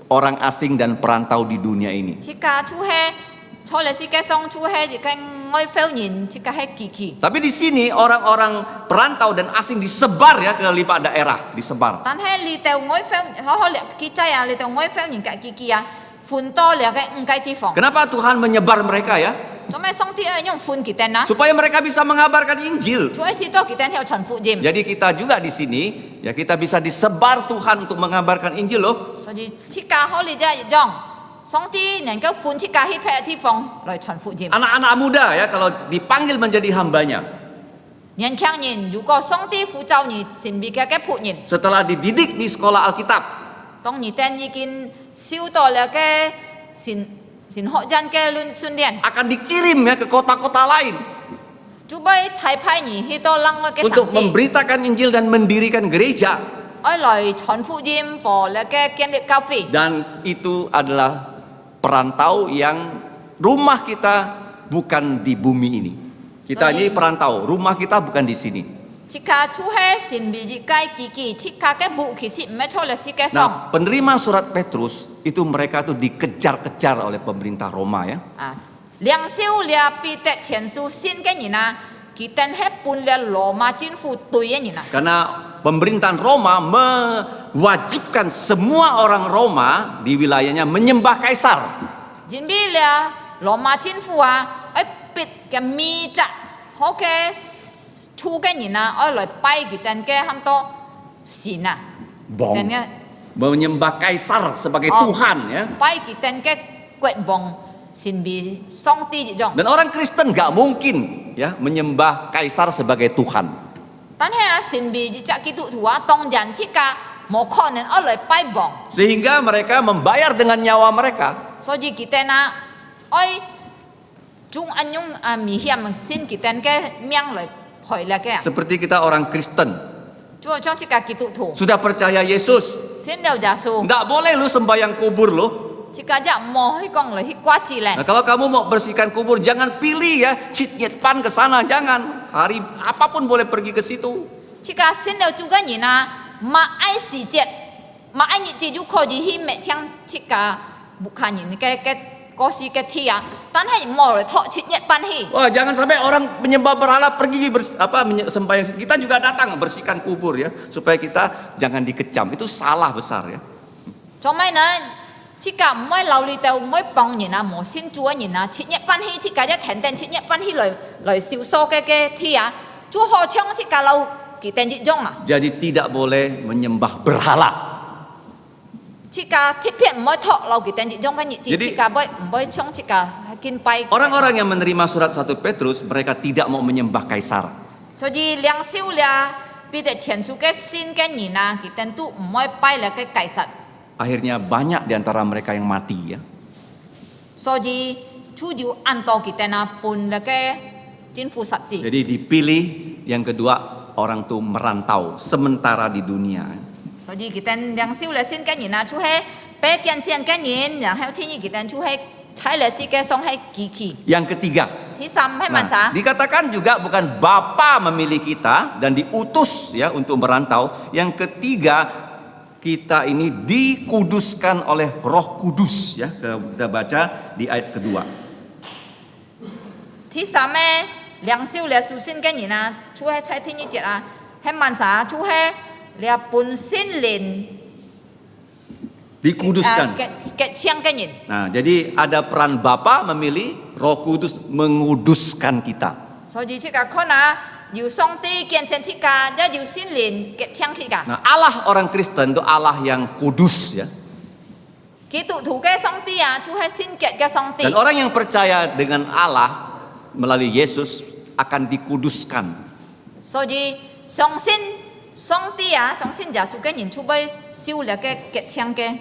orang asing dan perantau di dunia ini. 即個出係初嚟世界上出係一個外國人，即個係基基。 Tapi di sini orang-orang perantau dan asing disebar ya ke 5 daerah, disebar. 但係你到外國人，好嚟記載啊，你到外國人嘅基基啊，分多了嘅5個地方。 Kenapa Tuhan menyebar mereka ya? 做咩上帝用分佢哋啊？ Supaya mereka bisa mengabarkan Injil. 做係多佢哋有傳福音。 Jadi kita juga di sini ya kita bisa disebar Tuhan untuk mengabarkan Injil loh. 所以即個好你就係用上帝能夠分即個去別地方來傳福音。 Anak-anak muda ya kalau dipanggil menjadi hambanya. 年輕人如果上帝呼召你成為佢嘅僕人， Setelah dididik di sekolah Alkitab, 當你哋已經受到了嘅神學人嘅訓練， akan dikirim ya ke kota-kota lain 就會差派你去到另外嘅 untuk 城市， memberitakan Injil dan mendirikan gereja. 愛來傳福音和那個建立教會。 Dan itu adalah perantau yang rumah kita bukan di bumi ini. Kita ini perantau, rumah kita bukan di sini. 即個出係神秘之界基基，即個嘅武其實唔係錯嚟世界上。 Nah, penerima surat Petrus itu mereka tuh dikejar-kejar oleh pemerintah Roma ya. 啊，梁少了彼得前书信嘅人啊，kita he pun le Roma chính phủ tùy嘅人啊。 Karena pemerintahan Roma mewajibkan semua orang Roma di wilayahnya menyembah kaisar. Chính vì là Roma chính phủ à, ấy bịt cái mi chặt, họ cái chu cái gì na, ở lại bay kita cái ham to xin à. Bong. Menyembah kaisar sebagai Tuhan ya. Bay kita cái quẹt bong xin bi song ti gì dong. Dan orang Kristen nggak mungkin ya menyembah kaisar sebagai Tuhan. Tan he xin bi chặt kỹ tụ thua tông dàn chỉ cả một con nên ở lại bay bong. Sehingga mereka membayar dengan nyawa mereka. So ji kita na, oi chung anh nhung mi hiểm xin kita cái miang lại hỏi là cái. Seperti kita orang Kristen Chúa cho chỉ cả kỹ tụ thủ. sudah percaya Yesus, Xin đều giả su. nggak boleh lu sembahyang kubur lu. Chỉ cả dạ mò hay con lời hít quá chi lẹ. Nah, kalau kamu mau bersihkan kubur, jangan pilih ya, sit pan ke sana, jangan. Hari apapun boleh pergi ke situ. Chỉ cả xin đều chú cái gì na, mà ai xì chết, mà ai nhị chỉ chú khó gì hi mẹ chăng chỉ cả bukan nhìn cái có si cái thi à, tan hay mò rồi thọ chỉ nhật ban hi. Wah, jangan sampai orang penyembah berhala pergi sembahyang. Kita juga datang bersihkan kubur ya, supaya kita jangan dikecam. Itu salah besar ya. Cho mấy nữa, chỉ cả mấy lâu li tàu mấy bông nhìn à, mò xin chúa nhìn à, chỉ nhật ban hi chỉ cả nhất thành tên chỉ nhật ban hi lời siêu so cái thi à, chú họ chăng chỉ cả lâu kỳ tên dị dông à. Jadi tidak boleh menyembah berhala. Chỉ cả thiết phiện mới thọ lâu kỳ tên dị dông cái nhị chỉ cả bởi chong chỉ cả kinh bay. Orang-orang yang menerima surat 1 Petrus, mereka tidak mau menyembah kaisar. So ji liang siêu là bây giờ thiền su cái xin cái nhìn à, kỳ tên tu mới bay là cái cải sạch. Akhirnya banyak di antara mereka yang mati ya. So ji chú diu an to kỳ tên à pun là cái chính phủ sạch gì. Jadi dipilih yang kedua orang tuh merantau sementara di dunia. So ji kỳ tên liang siêu là xin cái nhìn à, chú hay bé kian xiên cái nhìn,然后thiên nhiên kỳ tên chú hay trái là si cái song hay kỳ kỳ. Yang ketiga, Thứ sáu hay màn sa. dikatakan juga bukan Bapa memilih kita dan diutus ya untuk merantau. Yang ketiga, kita ini dikuduskan oleh Roh Kudus ya. Kita baca di ayat kedua. Thứ sáu ấy liang siêu là su xin cái nhìn à, chú hay trái thiên nhiên chết à, hay màn sa chú hay là pun xin lên. Dikuduskan. Cái chiang cái nhìn. Nah, jadi ada peran Bapa memilih, Roh Kudus menguduskan kita. So ji chỉ cả con à, yêu song ti kian sen chỉ cả, ya yêu xin lên cái chiang chỉ cả. Nah, Allah orang Kristen itu Allah yang kudus ya. Kỹ tụ thủ cái song ti à, chú hay xin cái song ti. Dan orang yang percaya dengan Allah melalui Yesus akan dikuduskan. So ji song ti à, song xin giả su cái nhìn chú bay siêu là cái chiang cái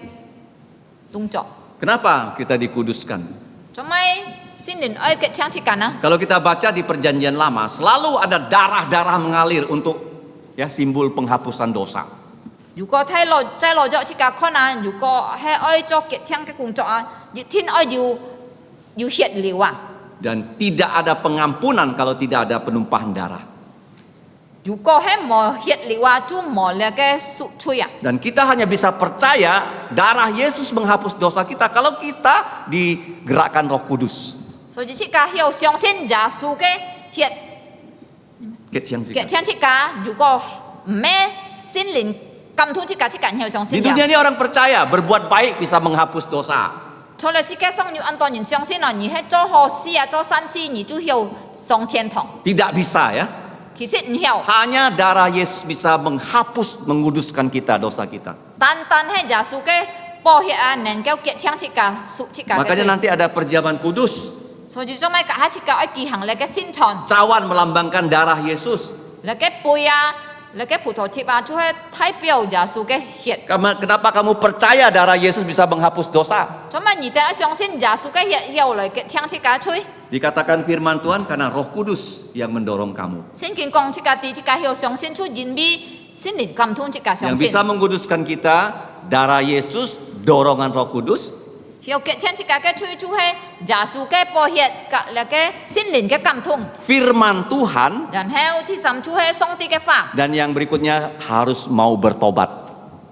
tung chọ. Kenapa kita dikuduskan? Cho mấy xin lên ơi cái chiang chỉ cả na. Kalau kita baca di Perjanjian Lama, selalu ada darah-darah mengalir untuk ya simbol penghapusan dosa. Nếu có thay lo trái lo cho chỉ cả con à, nếu có hay ơi cho cái chiang cái cùng chọ à, như thiên ơi yêu hiện liu à. Dan tidak ada pengampunan kalau tidak ada penumpahan darah. Nếu có hay mò hiện liu à, chú mò là cái sụt chui à. Dan kita hanya bisa percaya darah Yesus menghapus dosa kita kalau kita digerakkan Roh Kudus. So chỉ cả hiểu相信giả su cái hiện cái chiang chỉ cả, nếu có mẹ xin linh cầm thu chỉ cả hiểu相 Di 信 dunia 呀。 ini orang percaya berbuat baik bisa menghapus dosa. 除了世界上有很多人相信啊，你係做好事啊，做善事，你就有上天堂。 Tidak bisa ya. 其實唔曉， Hanya darah Yesus bisa menghapus, menguduskan kita, dosa kita. 單係耶穌嘅寶血啊，能夠潔淨自家、贖自家嘅 Makanya 罪。 nanti ada perjamuan kudus. 所以做咩隔下自家愛舉行你嘅宣傳， Cawan melambangkan darah Yesus. 你嘅杯啊，你嘅葡萄貼啊，就係代表耶穌嘅血。 Kenapa kamu percaya darah Yesus bisa menghapus dosa? 做咩你哋相信耶穌嘅血有嚟潔淨自家罪？ Dikatakan firman Tuhan karena Roh Kudus yang mendorong kamu. 聖經講自家啲自家有相信出因為聖靈感通自家相 Yang 信。 bisa menguduskan kita, darah Yesus, dorongan Roh Kudus. 有潔淨自家嘅罪就係耶穌嘅寶血，隔嚟嘅聖靈嘅感通。 Firman Tuhan. 然後第三就係上帝嘅話， Dan yang berikutnya harus mau bertobat.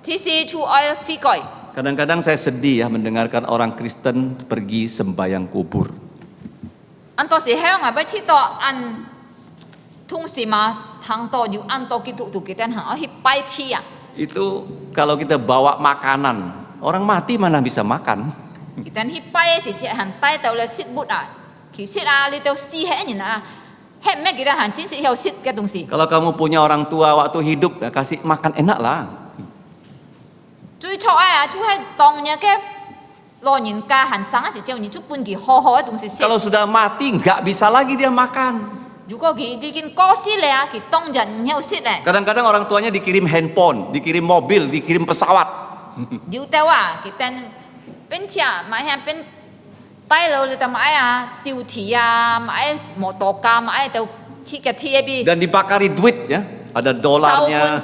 第四就愛悔改。 Kadang-kadang saya sedih ya mendengarkan orang Kristen pergi sembahyang kubur. Anto si heo ngai bai cito an tung si ma thang to yu anto kitu tu kita hang hi pai thi ya. Itu kalau kita bawa makanan, orang mati mana bisa makan? Kita hi pai si che han tai tau le sit but a. Ki sit a li tau si he ni na. He me kita han chin si heo sit ke tung si. Kalau kamu punya orang tua waktu hidup, ya kasih makan enak lah. Cui cho ai a chu he tong nya ke lo nyin ka han sang a si cheu ni chu pun ki ho ho tung si sit. Kalau sudah mati nggak bisa lagi dia makan. Juga ki dikin ko si le a ki tong jan heo sit le. Kadang-kadang orang tuanya dikirim handphone, dikirim mobil, dikirim pesawat. Diu tau a kita pen chia mai ha pen tai lo le ta mai a siu thi a mai motoka mai tau thi ka thi bi. Dan dibakari duit ya, ada dolarnya.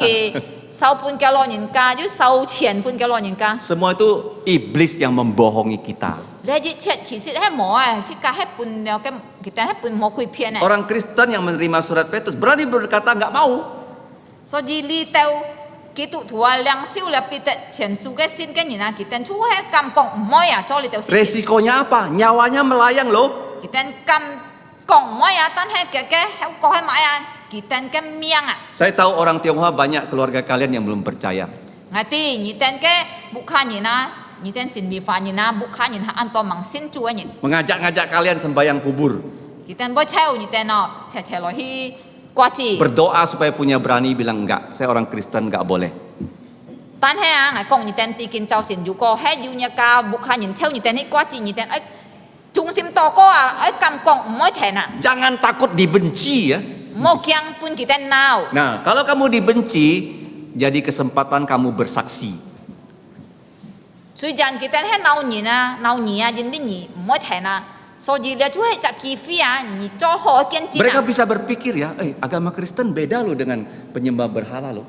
sau pun ke lo nyin ka ju sau qian pun ke lo nyin ka. Semua itu iblis yang membohongi kita. Le ji chet ki si he mo a si ka he pun le ke kita he pun mo kui pian. Orang Kristen yang menerima surat Petrus berani berkata nggak mau. So ji li tau ki tu tua liang siu le pi te qian su ke sin ke nyin a kita chu he kam kong mo ya cho li tau si. Resikonya apa? Nyawanya melayang loh. Kita kam kong mo ya tan he ke he ko he mai a kita ke miang a. Saya tahu orang Tionghoa banyak keluarga kalian yang belum percaya. Ngati ni ten ke bukan ni na ni ten sin bi fa ni na bukan ni ha an to mang sin chu ni. Mengajak-ngajak kalian sembahyang kubur. Kita bo chau ni ten no che che lo hi kwa chi. Berdoa supaya punya berani bilang enggak. Saya orang Kristen enggak boleh. Tan he a ngai kong ni ten ti kin chau sin yu ko he yu nya ka bukan ni chau ni ten hi kwa chi ni ten ai trung sim to ko a ai kam kong moi the na. Jangan takut dibenci ya. Mo kyang pun kita nau. Nah, kalau kamu dibenci, jadi kesempatan kamu bersaksi. Sui jan kita he nau ni na nau ni a jin bi ni moi the na. So ji le chu he cha ki fi a ni cho ho kian chin. Mereka bisa berpikir ya, agama Kristen beda loh dengan penyembah berhala loh.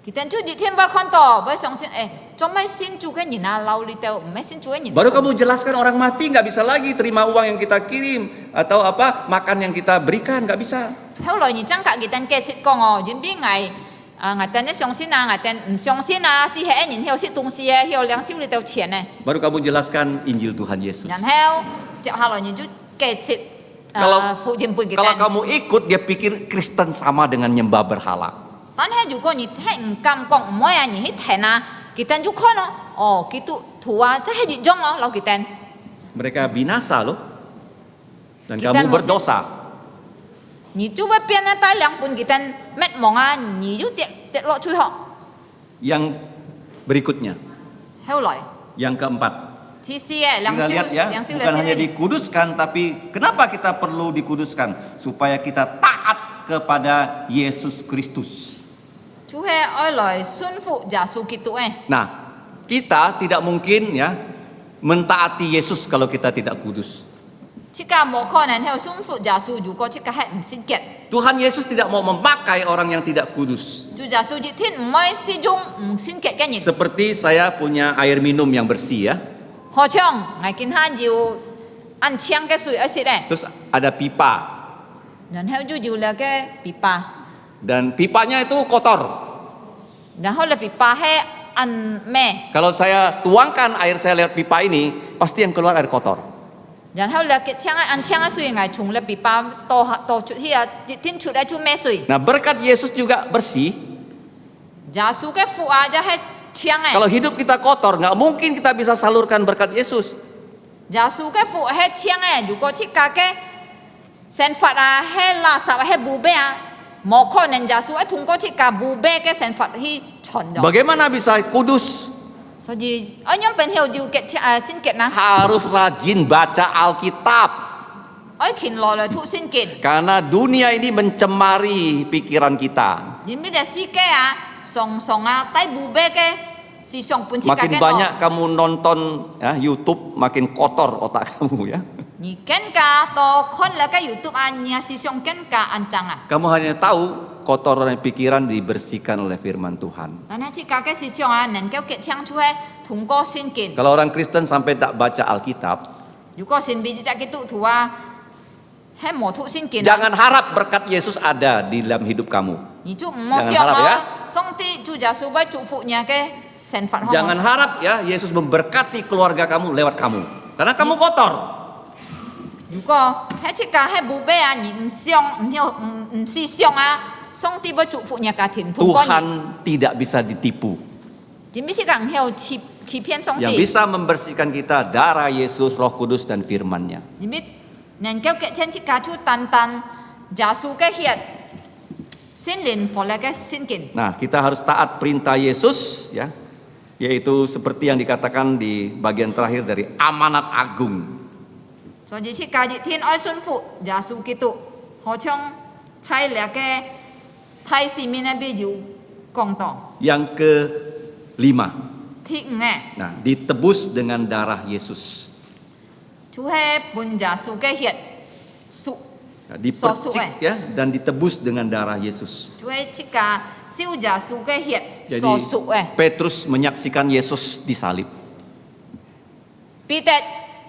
Kita tu di tian ba kon to ba song sin cho mai sin chu ke ni na lau li teu mai sin chu ke ni. Baru kamu jelaskan orang mati nggak bisa lagi terima uang yang kita kirim atau apa makan yang kita berikan nggak bisa. Heo lo ni chang ka ki tan ke sit kong o jin bi ngai ngai tan ne song sin na ngai tan song sin na si he ni heo sit tung si heo liang siu li teu qian ne. Baru kamu jelaskan Injil Tuhan Yesus. Dan heo jap ha lo ni ju ke sit fu jin pun Kalau kita. kamu ikut dia pikir Kristen sama dengan nyembah berhala. Tan he ju ko ni he kam kong mo ya ni he the na kita ju ko no. Oh kitu tua cha he ji jong o lo kita. Mereka binasa loh. Dan Kita kamu mau berdosa. Ni chu ba pian na tai liang pun kita met mong a ni ju tiet lo chui ho. Yang berikutnya, Heo loi. yang keempat. Thi si liang Kita siu lihat ya, liang siu bukan hanya le dikuduskan, tapi kenapa kita perlu dikuduskan? Supaya kita taat kepada Yesus Kristus. Chu he oi loi sun fu ja su kitu Nah, kita tidak mungkin ya mentaati Yesus kalau kita tidak kudus. Chika mo kho nan heo sun fu ja su ju ko chika he sin ket. Tuhan Yesus tidak mau memakai orang yang tidak kudus. Ju ja su ji tin mai si jung sin ket ke ni. Seperti saya punya air minum yang bersih ya. Ho chong ngai kin han jiu an chiang ke sui ai si de. Terus ada pipa. Dan heo ju jiu le ke pipa. Dan pipanya itu kotor. Dan ho le pipa he an me. Kalau saya tuangkan air saya lewat pipa ini, pasti yang keluar air kotor. Dan heo le ke chiang an chiang sui ngai chung le pipa to chu hi ji tin chu ai chu me sui. Nah, berkat Yesus juga bersih. Ja su ke fu a ja he chiang Kalau hidup kita kotor, nggak mungkin kita bisa salurkan berkat Yesus. Ja su ke fu he chiang ju ko chika ke sen fat a he la sa he bu be a mo kho nen ja su ai thung ko chika bu be ke sen fat hi chon jo. Bagaimana bisa kudus? So ji anyam pen heo ju ke sin ket na. Harus rajin baca Alkitab. Oi kin lo le thu sin kin. Karena dunia ini mencemari pikiran kita. Jin mi de si ke a song song a tai bu be ke si song pun chika Makin ke banyak kamu nonton ya, YouTube, makin kotor otak kamu ya. Ni ken ka to khon le ke YouTube a nya si song ken ka an chang a. Kamu hanya tahu kotoran pikiran dibersihkan oleh firman Tuhan. Dan ha chika ke si song a nen ke ke chang chu he thung ko sin kin. Kalau orang Kristen sampai tak baca Alkitab, Yu ko sin bi ji cha ki tu thu a he mo thu sin kin. jangan harap berkat Yesus ada di dalam hidup kamu. Ni chu mo Jangan siao harap ma ya. song ti chu ja su ba chu fu nya ke sen fat ho. Jangan harap ya Yesus memberkati keluarga kamu lewat kamu. Karena kamu kotor. 如果迄即家迄母爸啊，你唔想唔是想啊，上帝要祝福你家庭，通过你， Tuhan tidak bisa ditipu. 你唔是讲晓欺骗上 Yang 帝， bisa membersihkan kita darah Yesus, Roh Kudus dan firman-Nya. 你咪能够嘅趁即家就单单耶稣嘅血，聖靈for你嘅聖經， Nah, kita harus taat perintah Yesus ya, yaitu seperti yang dikatakan di bagian terakhir dari amanat agung. 所以即家日天愛順服耶穌基督，好像在你嘅太市面那邊有講到， Yang kelima, 第五嘅 nah, ditebus dengan darah Yesus. 就係本耶穌嘅血屬。 Ya, dipercik ya dan ditebus dengan darah Yesus. 就係即家燒耶穌嘅血 Jadi 所屬嘅， Petrus menyaksikan Yesus disalib 彼得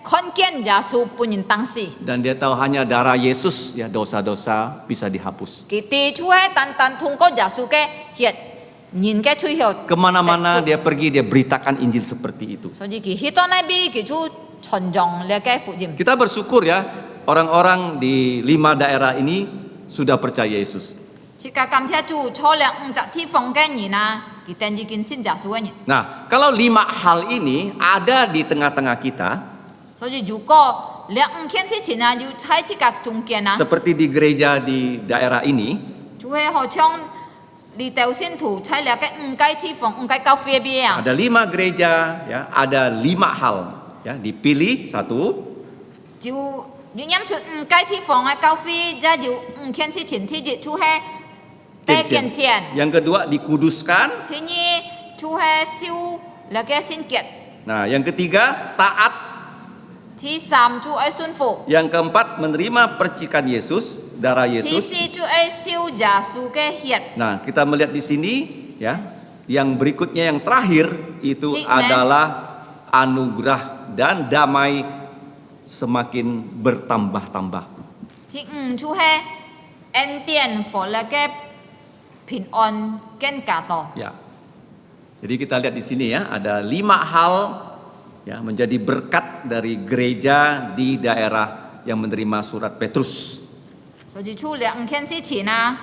看見耶穌本人當時， dan dia tahu hanya darah Yesus ya dosa-dosa bisa dihapus. 佢哋就係單單通過耶穌嘅血，人嘅吹血， Kemana-mana dia pergi dia beritakan Injil seperti itu. 所以佢去到那邊，佢就傳揚你嘅福音。 Kita bersyukur ya orang-orang di 5 daerah ini sudah percaya Yesus. 即家感謝主，錯了5隻地方嘅人啊，佢哋已經信耶穌嘅人。 Nah, kalau 5 hal ini ada di tengah-tengah kita, 所以如果2件事情啊，要喺即家中間啊， seperti di gereja di daerah ini, 就係好像你頭先圖喺兩個5個地方、5個教會邊啊。 ada 5 gereja ya, ada 5 hal ya, dipilih 1, 就要念出5個地方嘅教會，即係要5件事情，第一就係第一件先， yang kedua dikuduskan, 第二就係修那個聖潔， nah yang ketiga taat, 第三就係順服， yang keempat menerima percikan Yesus, darah 第 Yesus. 四就係修耶穌嘅血。 Nah, kita melihat di sini ya, yang berikutnya yang terakhir itu Amen. adalah anugerah dan damai semakin bertambah-tambah. 第五就係恩典和那個平安更加多。 Ya. Jadi kita lihat di sini ya, ada 5 hal ya menjadi berkat dari gereja di daerah yang menerima surat Petrus. 所以出2件事情啊，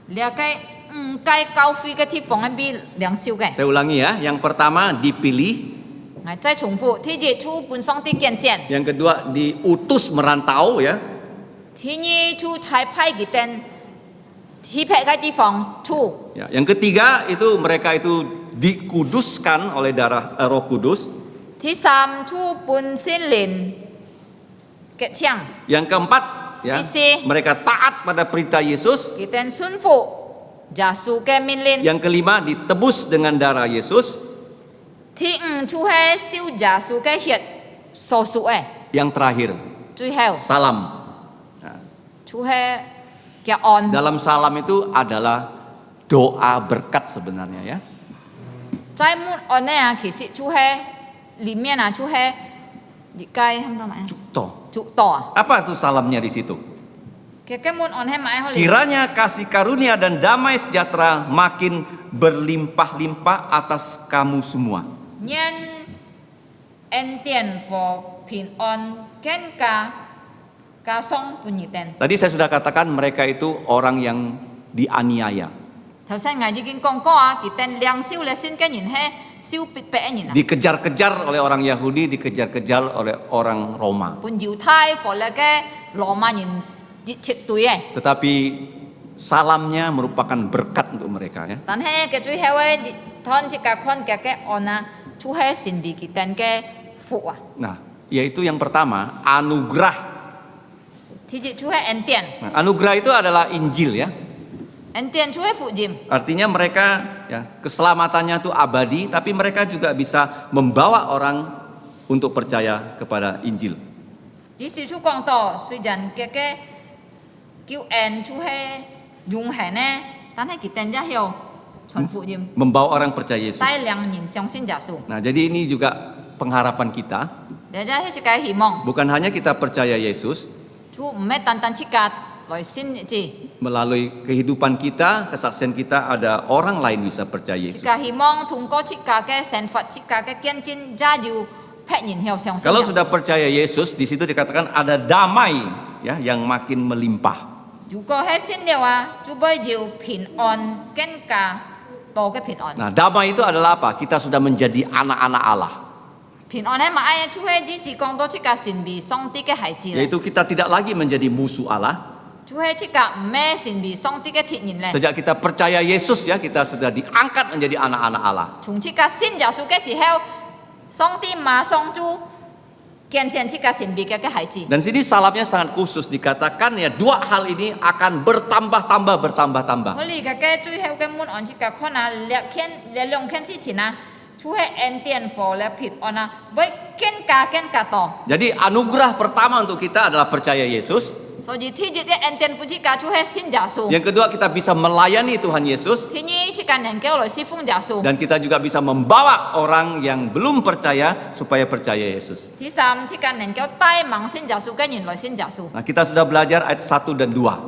那個5個教會嘅地方係俾領受嘅。 Saya ulangi ya, yang pertama dipilih, 我再重複，第一就本上帝揀選， yang kedua diutus merantau ya, 第二就差派佢哋去別嘅地方住， ya. Yang ketiga itu mereka itu dikuduskan oleh darah Roh Kudus. 第三就本聖靈嘅槍， Yang keempat ya, Isi. mereka taat pada perintah Yesus. 佢哋順服耶穌嘅命令。 Yang kelima ditebus dengan darah Yesus. 第五就係受耶穌嘅血所屬嘅， Yang terakhir 最後 salam. Nah, 就係嘅案。 dalam salam itu adalah doa berkat sebenarnya ya. 在門案呢啊，其實就係裡面啊，就係你該係乜嘢？ Toh. 祝禱啊！ Apa itu salamnya di situ? 嘅門案係乜嘢？ Kiranya kasih karunia dan damai sejahtera makin berlimpah-limpah atas kamu semua. 因恩典和平安更加上半日定。 Tadi saya sudah katakan mereka itu orang yang dianiaya, 頭先我已經講過啊，佢哋領受咧先嘅人係受逼迫嘅人啊， dikejar-kejar oleh orang Yahudi, dikejar-kejar oleh orang Roma. 本猶太和咧嘅羅馬人熱切對嘅。 Tetapi salamnya merupakan berkat untuk mereka ya. 但係嘅最後嘅睇即個看嘅案啊，就係神俾佢哋嘅福啊， Nah, yaitu yang pertama anugerah. 第一就係恩典， Nah, anugerah itu adalah Injil ya. 恩典就係福音。 Artinya mereka ya keselamatannya itu abadi, tapi mereka juga bisa membawa orang untuk percaya kepada Injil. 啲小書講到，雖然嘅救恩就係永恆呢，但係佢哋也要傳福音， Membawa orang percaya Yesus. 帶領人相信耶穌。 Nah, jadi ini juga pengharapan kita. 大家係一個希望， Bukan hanya kita percaya Yesus, 就唔係單單即個來信啫， melalui kehidupan kita, kesaksian kita ada orang lain bisa percaya 即 Yesus. 個希望通過即個嘅神法，即個嘅見證，也要 phép nhìn theo xong Kalau sudah percaya Yesus, di situ dikatakan ada damai ya yang makin melimpah. Chú có hết xin điều chú bây giờ bình an kén cả to cái bình an. Nah, damai itu adalah apa? Kita sudah menjadi anak-anak Allah. Bình an ấy mà ai chú hết chỉ是講到這個神秘上帝嘅孩子啦。 Yaitu kita tidak lagi menjadi musuh Allah. Chú hết這個唔係神秘上帝嘅敵人咧。 Sejak kita percaya Yesus ya, kita sudah diangkat menjadi anak-anak Allah. 從這個信耶穌嘅時候，上帝馬上就見證這個神秘嘅孩子。 Dan sini salapnya sangat khusus dikatakan ya, dua hal ini akan bertambah-tambah. 我哋嘅最後嘅門案這個可能兩件事情啊，chú hết恩典福咧平安啊，會更加多。 Jadi anugerah pertama untuk kita adalah percaya Yesus. 所以第一嘅恩典不止個chú hết信耶穌。 Yang kedua, kita bisa melayani Tuhan Yesus. 第二，這個能夠來侍奉耶穌。 Dan kita juga bisa membawa orang yang belum percaya supaya percaya Yesus. 第三，這個能夠帶盲信耶穌嘅人來信耶穌。 Nah, kita sudah belajar ayat 1 dan 2.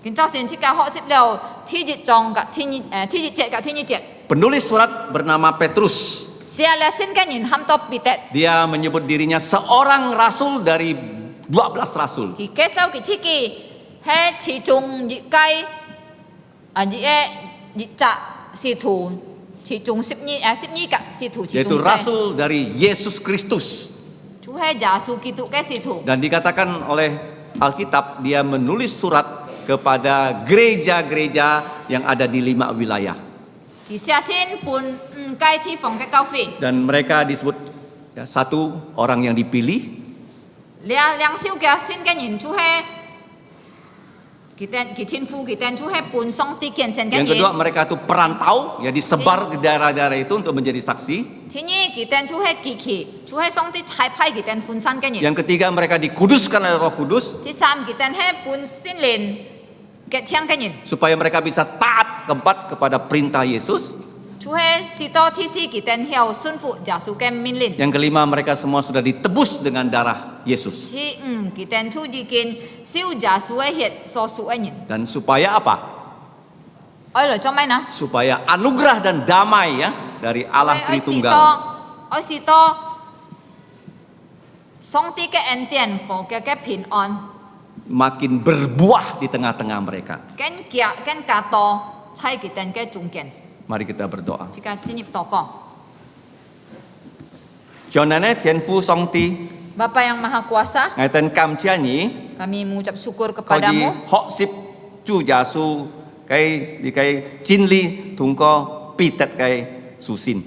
咁就算這個學習了第一章嘅第二節嘅第二節， Penulis surat bernama Petrus. 寫了信嘅人喊到彼得， Dia menyebut dirinya seorang rasul dari 12 rasul. 佢介紹佢自己係其中一個一隻使徒，其中12個使徒其 Yaitu 中一個， rasul dari Yesus Kristus. 就係耶穌基督嘅使徒。 Dan dikatakan oleh Alkitab, dia menulis surat kepada gereja-gereja yang ada di 5 wilayah. 佢寫信本該地方嘅教會， Dan mereka disebut ya, satu orang yang dipilih, 兩小嘅信嘅人就係佢天父佢哋就係本上帝見證嘅 yang kedua 人。 mereka itu perantau, ya disebar ke daerah-daerah itu untuk menjadi saksi. 第二，佢哋就係機器，就係上帝差派佢哋分散嘅人。 Yang ketiga mereka dikuduskan oleh Roh Kudus 第三，佢哋係本聖靈嘅槍嘅人， supaya mereka bisa taat. Keempat, kepada perintah Yesus. 就係使到第四，佢哋要順服耶穌嘅命令。 Yang kelima, mereka semua sudah ditebus dengan darah Yesus. 第五，佢哋就已經受耶穌嘅血所屬嘅人。 Dan supaya apa? 愛嚟做咩呢？ Supaya anugerah dan damai ya dari Allah 愛使 Tritunggal 到愛使到上帝嘅恩典、福嘅平安， makin berbuah di tengah-tengah mereka. 更加多喺佢哋嘅中間。 Mari kita berdoa. 即個進入禱告。 Jonane Tianfu Songti, Bapa yang Maha Kuasa, ngaiten kam cianyi, kami mengucap syukur kau di kepadamu. hok sip cu jasu kai di kai cinli tungko pitet kai susin.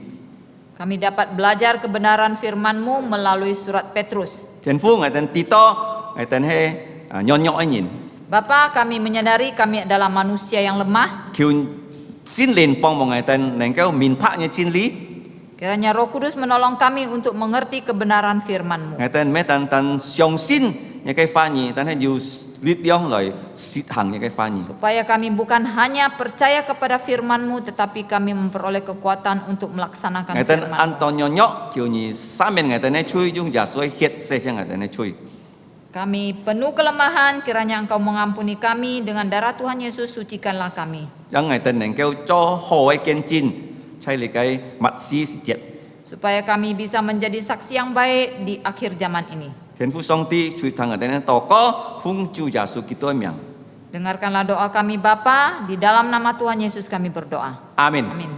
Kami dapat belajar kebenaran firman-Mu melalui surat Petrus. Tianfu ngaiten tito ngaiten he nyonyok anyin. Bapa, kami menyadari kami adalah manusia yang lemah. Kiun sin lin pong mo ngaiten nengkau min paknya cinli. Kiranya Roh Kudus menolong kami untuk mengerti kebenaran firman-Mu. Ngaiten me tan siong sin nya kai fanyi tan he ju lit yong loi sit hang nya kai fanyi. Supaya kami bukan hanya percaya kepada firman-Mu, tetapi kami memperoleh kekuatan untuk melaksanakan Ngaiten firman-Mu. anton nyonyok kiuni samen ngaiten he chui jung jasoi het se ngaiten he chui. Kami penuh kelemahan, kiranya Engkau mengampuni kami dengan darah Tuhan Yesus, sucikanlah kami. Chẳng ngày tên nền kêu cho hồi kiên chin chay li cái mặt si si jet. Supaya kami bisa menjadi saksi yang baik di akhir zaman ini. Thiên父Song Ti chui thang ở đây to có phung chu giả su kitô miang. Dengarkanlah doa kami Bapa, di dalam nama Tuhan Yesus kami berdoa. Amin. Amin.